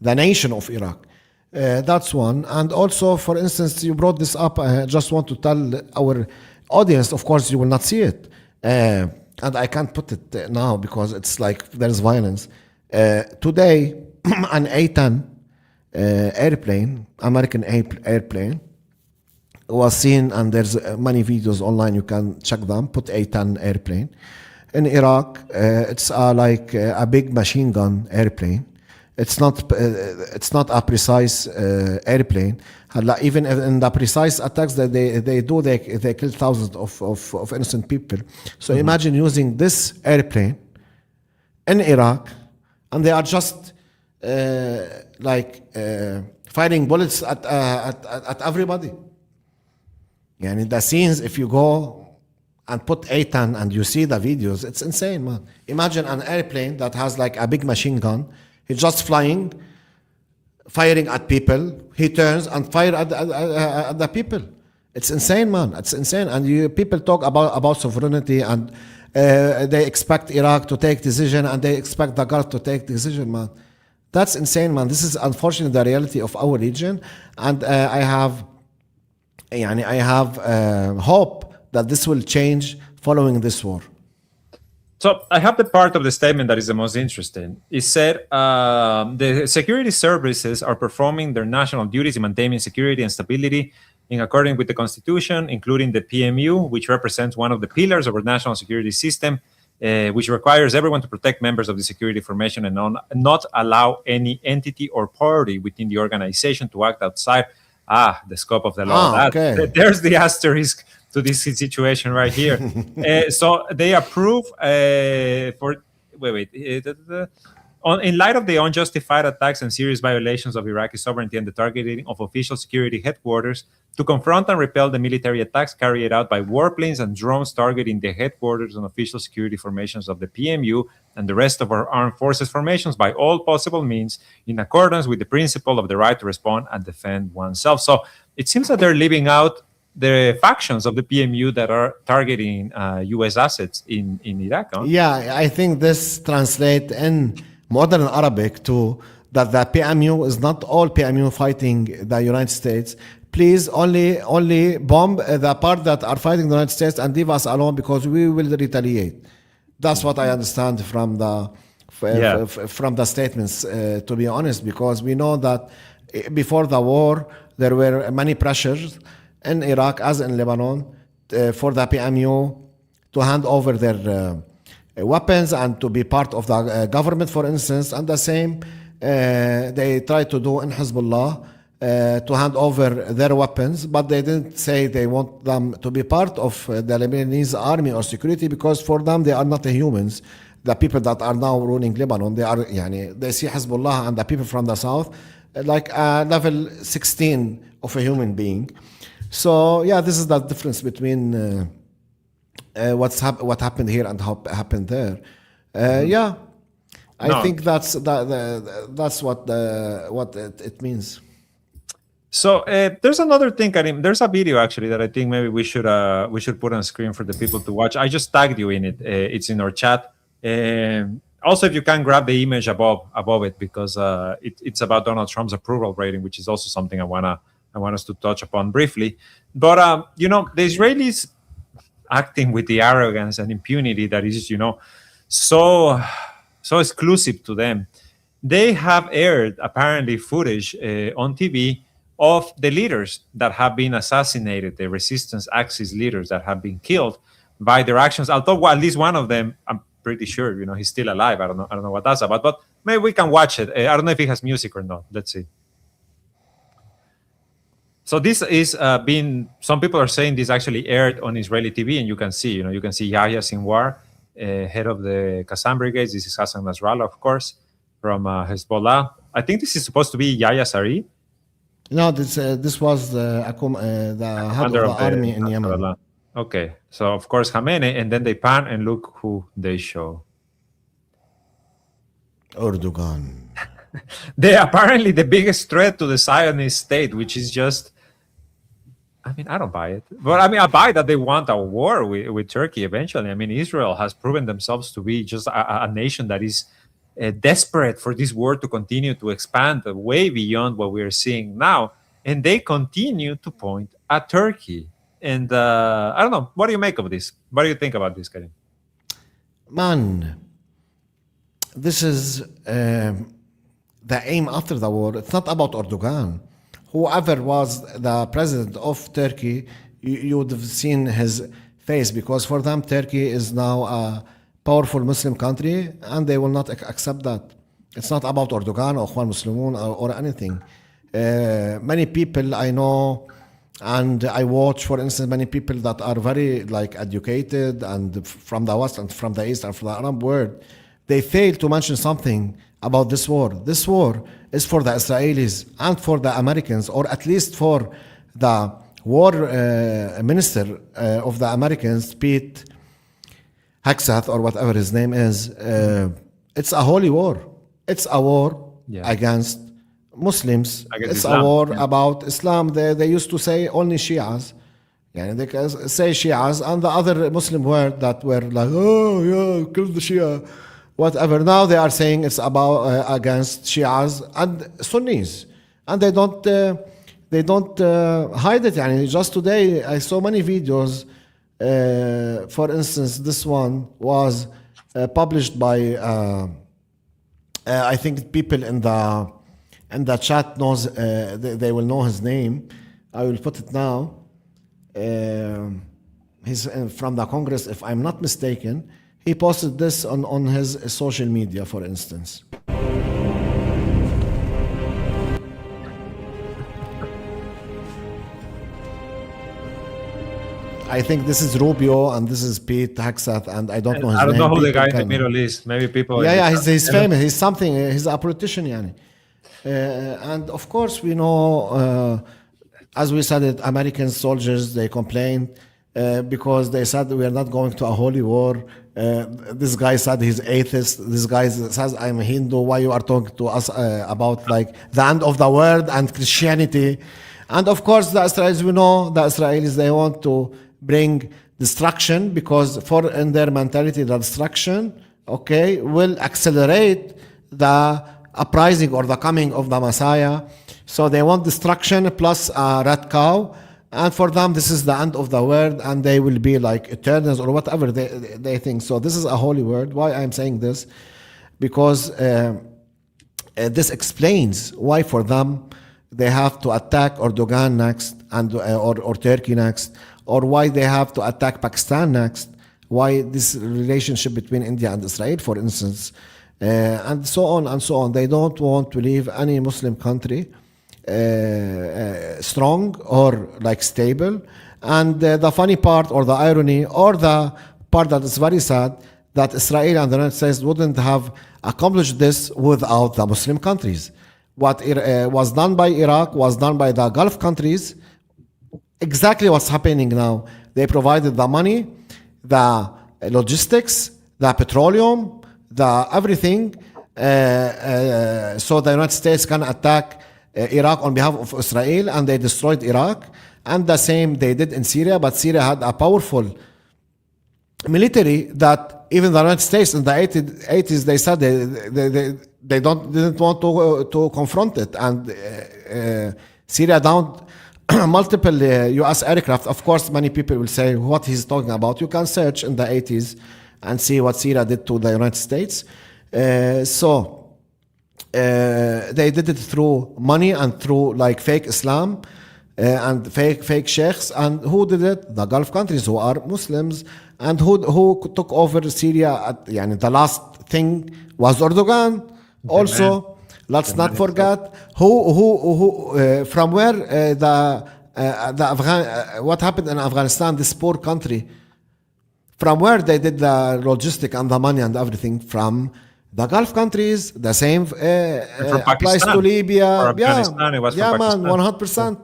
nation of Iraq. That's one. And also, for instance, you brought this up. I just want to tell our audience, of course, you will not see it. And I can't put it now because it's like there's violence. Today, an A-10 airplane, American airplane, was seen, and there's many videos online, you can check them, put A-10 airplane. In Iraq, it's like a big machine gun airplane. It's not a precise airplane. Even in the precise attacks that they kill thousands of innocent people. So imagine using this airplane in Iraq, and they are just firing bullets at everybody. And in the scenes, if you go and put A-10 and you see the videos, it's insane, man. Imagine an airplane that has like a big machine gun. He's just flying, firing at people. He turns and fire at the people. It's insane, man. It's insane. And people talk about sovereignty, and they expect Iraq to take decision, and they expect the Gulf to take decision, man. That's insane, man. This is unfortunately the reality of our region, and I have hope that this will change following this war. So I have the part of the statement that is the most interesting. It said the security services are performing their national duties in maintaining security and stability in accordance with the Constitution, including the PMU, which represents one of the pillars of our national security system, which requires everyone to protect members of the security formation and not allow any entity or party within the organization to act outside the scope of the law. Okay. There's the asterisk to this situation right here. So they approve in light of the unjustified attacks and serious violations of Iraqi sovereignty and the targeting of official security headquarters, to confront and repel the military attacks carried out by warplanes and drones targeting the headquarters and official security formations of the PMU and the rest of our armed forces formations by all possible means, in accordance with the principle of the right to respond and defend oneself. So it seems that they're leaving out the factions of the PMU that are targeting U.S. assets in Iraq. Huh? Yeah, I think this translates in modern Arabic to that the PMU is not all PMU fighting the United States. Please only bomb the part that are fighting the United States and leave us alone because we will retaliate. That's what I understand from the statements, to be honest, because we know that before the war there were many pressures in Iraq as in Lebanon for the PMU to hand over their weapons and to be part of the government, for instance, and the same they try to do in Hezbollah. to hand over their weapons, but they didn't say they want them to be part of the Lebanese army or security, because for them they are not the humans. The people that are now ruling Lebanon, they are, they see Hezbollah and the people from the south like a level 16 of a human being. So yeah, this is the difference between what happened here and how happened there. Yeah, I No. think that's what it means. So there's another thing, Karim. There's a video actually that I think maybe we should put on screen for the people to watch. I just tagged you in it. It's in our chat. Also, if you can grab the image above it, because it's about Donald Trump's approval rating, which is also something I want us to touch upon briefly. But the Israelis acting with the arrogance and impunity that is so exclusive to them. They have aired apparently footage on TV of the leaders that have been assassinated, the resistance axis leaders that have been killed by their actions. Although at least one of them, I'm pretty sure, he's still alive. I don't know what that's about, but maybe we can watch it. I don't know if it has music or not. Let's see. So this is some people are saying this actually aired on Israeli TV, and you can see Yahya Sinwar, head of the Qassam brigades. This is Hassan Nasrallah, of course, from Hezbollah. I think this is supposed to be Yahya Saree. No, this was the head of the army in Yemen. Okay, so of course Khamenei, and then they pan and look who they show. Erdogan. They're apparently the biggest threat to the Zionist state, which is just, I don't buy it. But I buy that they want a war with Turkey eventually. Israel has proven themselves to be just a nation that is desperate for this war to continue to expand way beyond what we're seeing now. And they continue to point at Turkey. And I don't know. What do you make of this? What do you think about this, Karim? Man, this is the aim after the war. It's not about Erdogan. Whoever was the president of Turkey, you would have seen his face, because for them, Turkey is now a powerful Muslim country, and they will not accept that. It's not about Erdogan or Juan Muslimun or anything. Many people I know, and I watch, for instance, many people that are very educated and from the West and from the East and from the Arab world, they fail to mention something about this war. This war is for the Israelis and for the Americans, or at least for the war minister of the Americans, Pete Hegseth, or whatever his name is. It's a holy war. It's a war against Muslims. It's Islam. A war about Islam. They used to say only Shias. They can say Shias, and the other Muslim world that were like, oh yeah, kill the Shia, whatever. Now they are saying it's about against Shias and Sunnis, and they don't hide it. Just today I saw many videos. For instance, this one was published by I think people in the chat knows. They will know his name. I will put it now. He's from the Congress, if I'm not mistaken. He posted this on his social media, for instance. I think this is Rubio and this is Pete Hegseth, and I don't know his name. I don't know who the guy in the Middle East. Maybe people. Yeah, he's famous. He's something. He's a politician, and of course we know, as we said it, American soldiers, they complained because they said we are not going to a holy war. This guy said he's atheist. This guy says I'm Hindu. Why you are talking to us about the end of the world and Christianity? And of course the Israelis, we know the Israelis, they want to bring destruction, because in their mentality the destruction will accelerate the uprising or the coming of the Messiah. So they want destruction plus a red cow, and for them this is the end of the world, and they will be like eternals or whatever they think. So this is a holy word. Why I'm saying this? Because this explains why for them they have to attack Erdogan next, and or Turkey next, or why they have to attack Pakistan next, why this relationship between India and Israel, for instance, and so on and so on. They don't want to leave any Muslim country strong or like stable. And the funny part, or the irony, or the part that is very sad, that Israel and the United States wouldn't have accomplished this without the Muslim countries. What was done by Iraq was done by the Gulf countries. Exactly what's happening now. They provided the money, the logistics, the petroleum, the everything, so the United States can attack Iraq on behalf of Israel, and they destroyed Iraq. And the same they did in Syria, but Syria had a powerful military that even the United States in the 80s they said they didn't want to confront it, and Syria downed multiple U.S. aircraft. Of course, many people will say what he's talking about. You can search in the 80s and see what Syria did to the United States. So they did it through money and through like fake Islam and fake sheikhs. And who did it? The Gulf countries, who are Muslims, and who took over Syria. The last thing was Erdogan. Also, let's not forget who from where what happened in Afghanistan, this poor country. From where they did the logistic and the money and everything? From the Gulf countries. The same applies to Libya. Or Afghanistan, it was from Pakistan. 100%.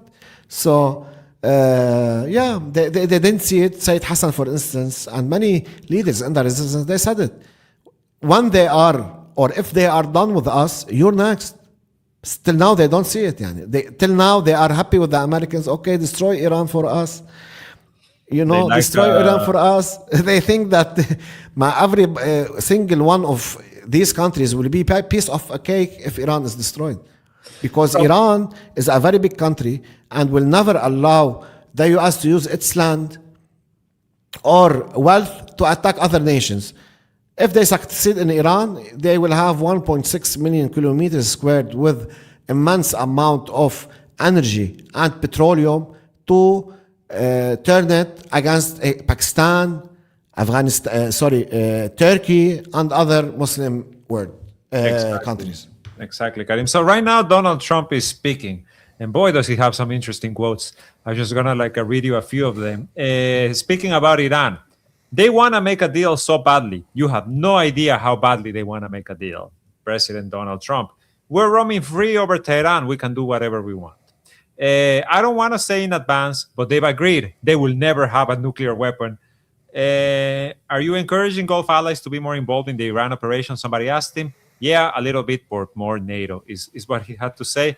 So, they didn't see it. Sayyid Hassan, for instance, and many leaders in the resistance, they said it. When they are, or if they are done with us, you're next. Till now, they don't see it. Till now, they are happy with the Americans. Okay, destroy Iran for us. Destroy Iran for us. They think that every single one of these countries will be a piece of a cake if Iran is destroyed. Because Iran is a very big country and will never allow the U.S. to use its land or wealth to attack other nations. If they succeed in Iran, they will have 1.6 million kilometers squared with immense amount of energy and petroleum to turn it against Pakistan, Afghanistan, Turkey, and other Muslim world countries. Exactly, Karim. So right now, Donald Trump is speaking, and boy, does he have some interesting quotes. I'm just gonna read you a few of them. Speaking about Iran, they want to make a deal so badly. You have no idea how badly they want to make a deal. President Donald Trump. We're roaming free over Tehran. We can do whatever we want. I don't want to say in advance, but they've agreed they will never have a nuclear weapon. Are you encouraging Gulf allies to be more involved in the Iran operation? Somebody asked him. Yeah, a little bit, but more NATO is what he had to say.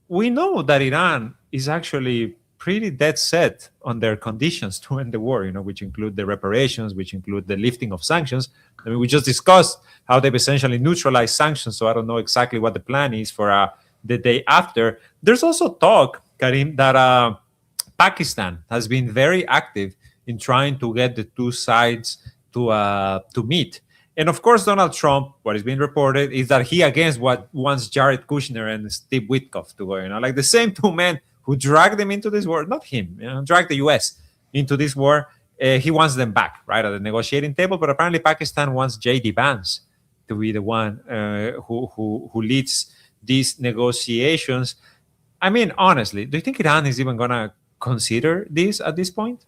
We know that Iran is actually pretty dead set on their conditions to end the war, which include the reparations, which include the lifting of sanctions. We just discussed how they've essentially neutralized sanctions, so I don't know exactly what the plan is for the day after. There's also talk, Karim, that Pakistan has been very active in trying to get the two sides to meet. And of course, Donald Trump, what is being reported is that he against what wants Jared Kushner and Steve Witkoff to go, like the same two men who dragged them into this war, not him, dragged the U.S. into this war. He wants them back, right, at the negotiating table. But apparently Pakistan wants J.D. Vance to be the one who leads these negotiations. Honestly, do you think Iran is even going to consider this at this point?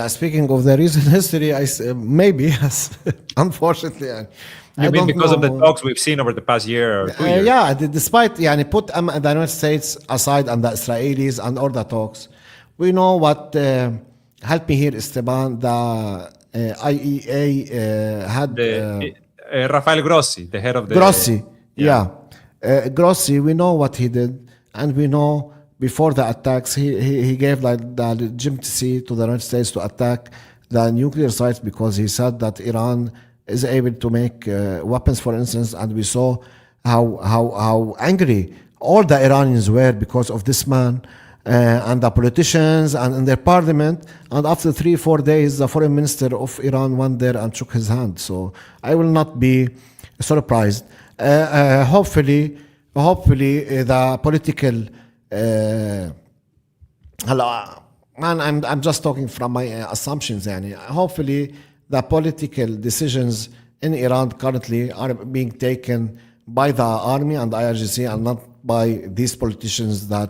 Speaking of the recent history, maybe, yes. Unfortunately. You mean because of the talks we've seen over the past year or 2 years? Yeah, despite, put the United States aside and the Israelis and all the talks, we know what, help me here, Esteban, the IEA had... Rafael Grossi, the head of the... Grossi, yeah. Grossi, we know what he did, and we know before the attacks, he gave the legitimacy to the United States to attack the nuclear sites because he said that Iran is able to make weapons, for instance, and we saw how angry all the Iranians were because of this man and the politicians and in their parliament. And after 3-4 days, the foreign minister of Iran went there and shook his hand. So I will not be surprised. Hopefully, the political I'm just talking from my assumptions. Hopefully, the political decisions in Iran currently are being taken by the army and IRGC and not by these politicians that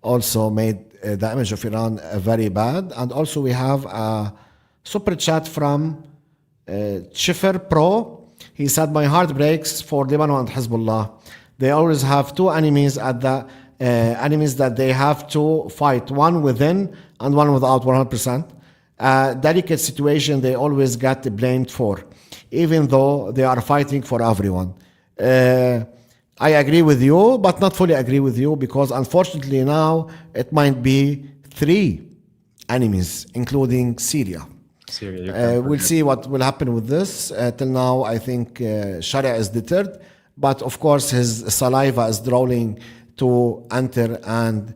also made the image of Iran very bad. And also we have a super chat from Schiffer Pro. He said, my heart breaks for Lebanon and Hezbollah. They always have two enemies at the enemies that they have to fight, one within and one without 100%. Delicate situation they always get blamed for, even though they are fighting for everyone. I agree with you, but not fully agree with you, because unfortunately now it might be three enemies, including Syria. We'll see what will happen with this. Till now, I think Sharia is deterred, but of course his saliva is drooling to enter and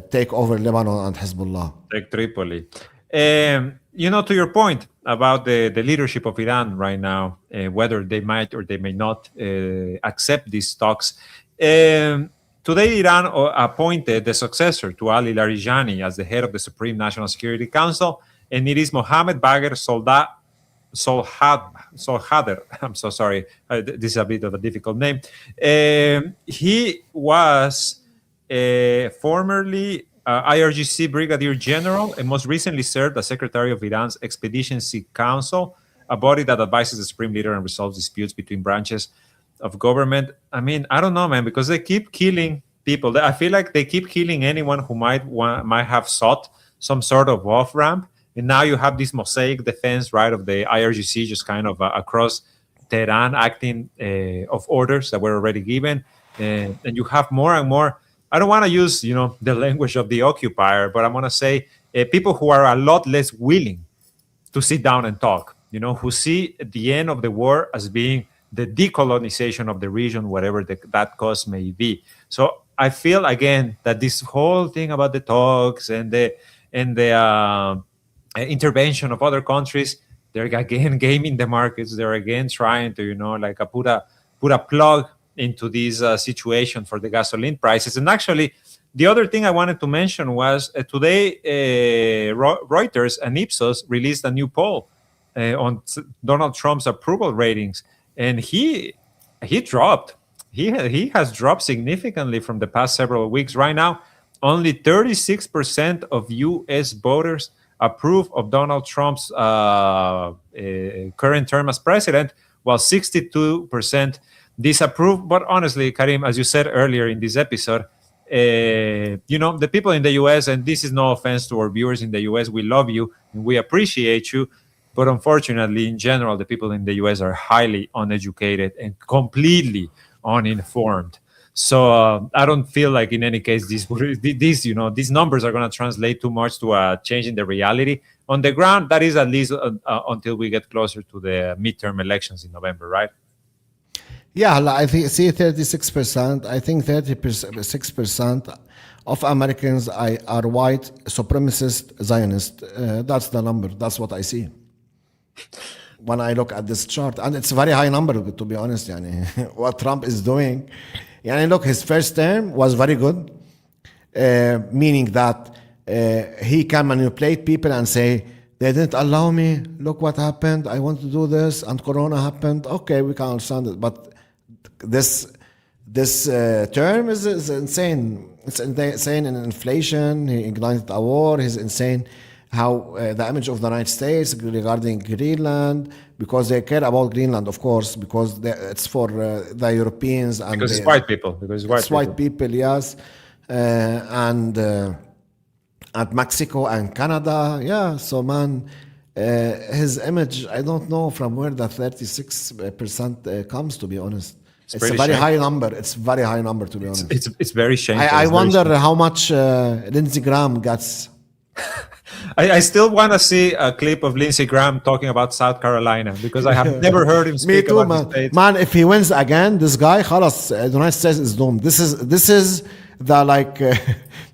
take over Lebanon and Hezbollah. Take Tripoli. To your point about the leadership of Iran right now, whether they might or they may not accept these talks. Today, Iran appointed the successor to Ali Larijani as the head of the Supreme National Security Council, and it is Mohammed Bagher Solhader. I'm so sorry. This is a bit of a difficult name. He was formerly IRGC Brigadier General and most recently served as Secretary of Iran's Expediency Council, a body that advises the Supreme Leader and resolves disputes between branches of government. I mean, I don't know, man, because they keep killing people. I feel like they keep killing anyone who might have sought some sort of off-ramp. And now you have this mosaic defense, right, of the IRGC just kind of across Tehran acting of orders that were already given. And you have more and more, I don't want to use, the language of the occupier, but I want to say people who are a lot less willing to sit down and talk, who see the end of the war as being the decolonization of the region, whatever that cause may be. So I feel, again, that this whole thing about the talks and the intervention of other countries, they're again gaming the markets. They're again trying to, put a plug into this situation for the gasoline prices. And actually, the other thing I wanted to mention was today, Reuters and Ipsos released a new poll on Donald Trump's approval ratings, and he dropped. He has dropped significantly from the past several weeks. Right now, only 36% of U.S. voters approve of Donald Trump's current term as president, while 62% disapprove. But honestly, Karim, as you said earlier in this episode, the people in the U.S., and this is no offense to our viewers in the U.S., we love you and we appreciate you. But unfortunately, in general, the people in the U.S. are highly uneducated and completely uninformed. So I don't feel like, in any case, these numbers are going to translate too much to a change in the reality on the ground. That is at least until we get closer to the midterm elections in November, right? Yeah, I think 36%. I think 36% of Americans are white supremacist Zionist. That's the number. That's what I see when I look at this chart, and it's a very high number, to be honest. What Trump is doing. Look, his first term was very good, meaning that he can manipulate people and say, they didn't allow me, look what happened, I want to do this, and Corona happened. Okay, we can understand it. But this term is insane. It's insane in inflation. He ignited a war. He's insane how the image of the United States regarding Greenland, because they care about Greenland, of course, because it's for the Europeans. And because it's white people. White people, yes. And Mexico and Canada. Yeah, so man, his image, I don't know from where the 36% comes, to be honest. It's a very high number. It's very high number, to be honest. It's very shameful. I wonder how much Lindsey Graham gets. I still want to see a clip of Lindsey Graham talking about South Carolina, because I have never heard him speak Me too, about man. Man, if he wins again, this guy, khalas, the United States is doomed. This is the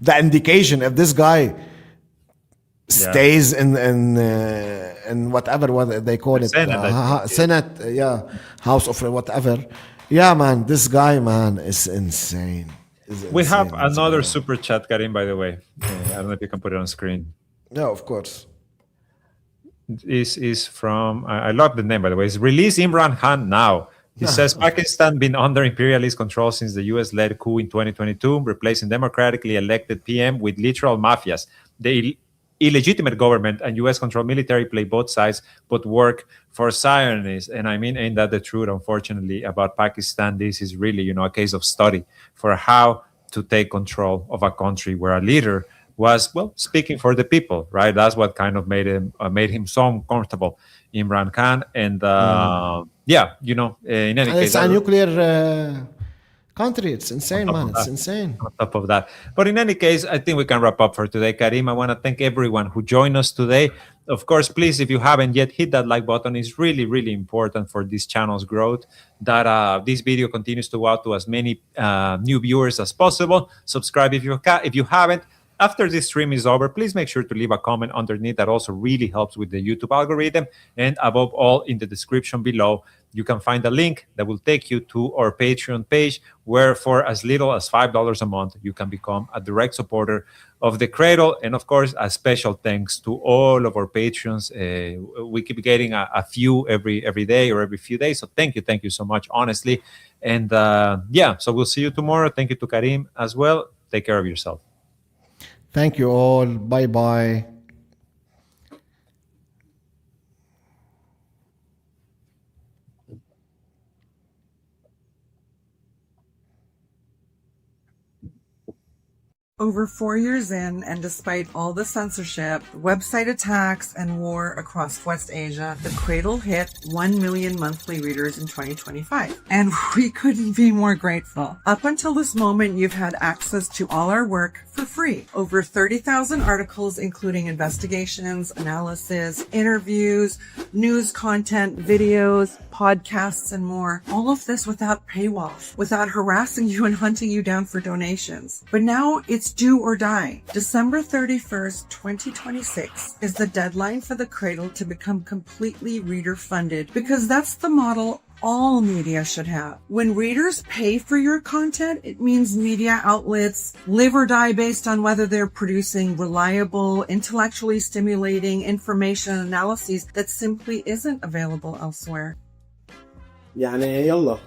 the indication. If this guy stays in whatever what they call it, Senate, House of whatever. Yeah, man, this guy, man, is insane. We have another super chat, Karim, by the way. I don't know if you can put it on screen. Yeah, of course. This is from, I love the name, by the way. It's release Imran Khan now. He says Pakistan been under imperialist control since the US-led coup in 2022, replacing democratically elected PM with literal mafias. The illegitimate government and US-controlled military play both sides, but work for Zionists. And I mean, ain't that the truth? Unfortunately, about Pakistan, this is really, a case of study for how to take control of a country where a leader was, well, speaking for the people, right? That's what kind of made him so uncomfortable, Imran Khan. And in any And case, it's a nuclear country. It's insane, man. It's insane. on top of that. But in any case, I think we can wrap up for today. Karim, I want to thank everyone who joined us today. Of course, please, if you haven't yet, hit that like button. It's really, really important for this channel's growth that this video continues to go out to as many new viewers as possible. Subscribe if you haven't. After this stream is over, please make sure to leave a comment underneath. That also really helps with the YouTube algorithm. And above all, in the description below, you can find a link that will take you to our Patreon page, where for as little as $5 a month, you can become a direct supporter of the Cradle. And of course, a special thanks to all of our patrons. We keep getting a few every day or every few days. So thank you so much, honestly. And so we'll see you tomorrow. Thank you to Karim as well. Take care of yourself. Thank you all. Bye-bye. Over 4 years in, and despite all the censorship, website attacks, and war across West Asia, the Cradle hit 1 million monthly readers in 2025. And we couldn't be more grateful. Up until this moment, you've had access to all our work for free. Over 30,000 articles, including investigations, analysis, interviews, news content, videos, podcasts, and more. All of this without paywall, without harassing you and hunting you down for donations. But now it's do or die. December 31st, 2026 is the deadline for the Cradle to become completely reader funded, because that's the model all media should have. When readers pay for your content, it means media outlets live or die based on whether they're producing reliable, intellectually stimulating information analyses that simply isn't available elsewhere. يعني يلا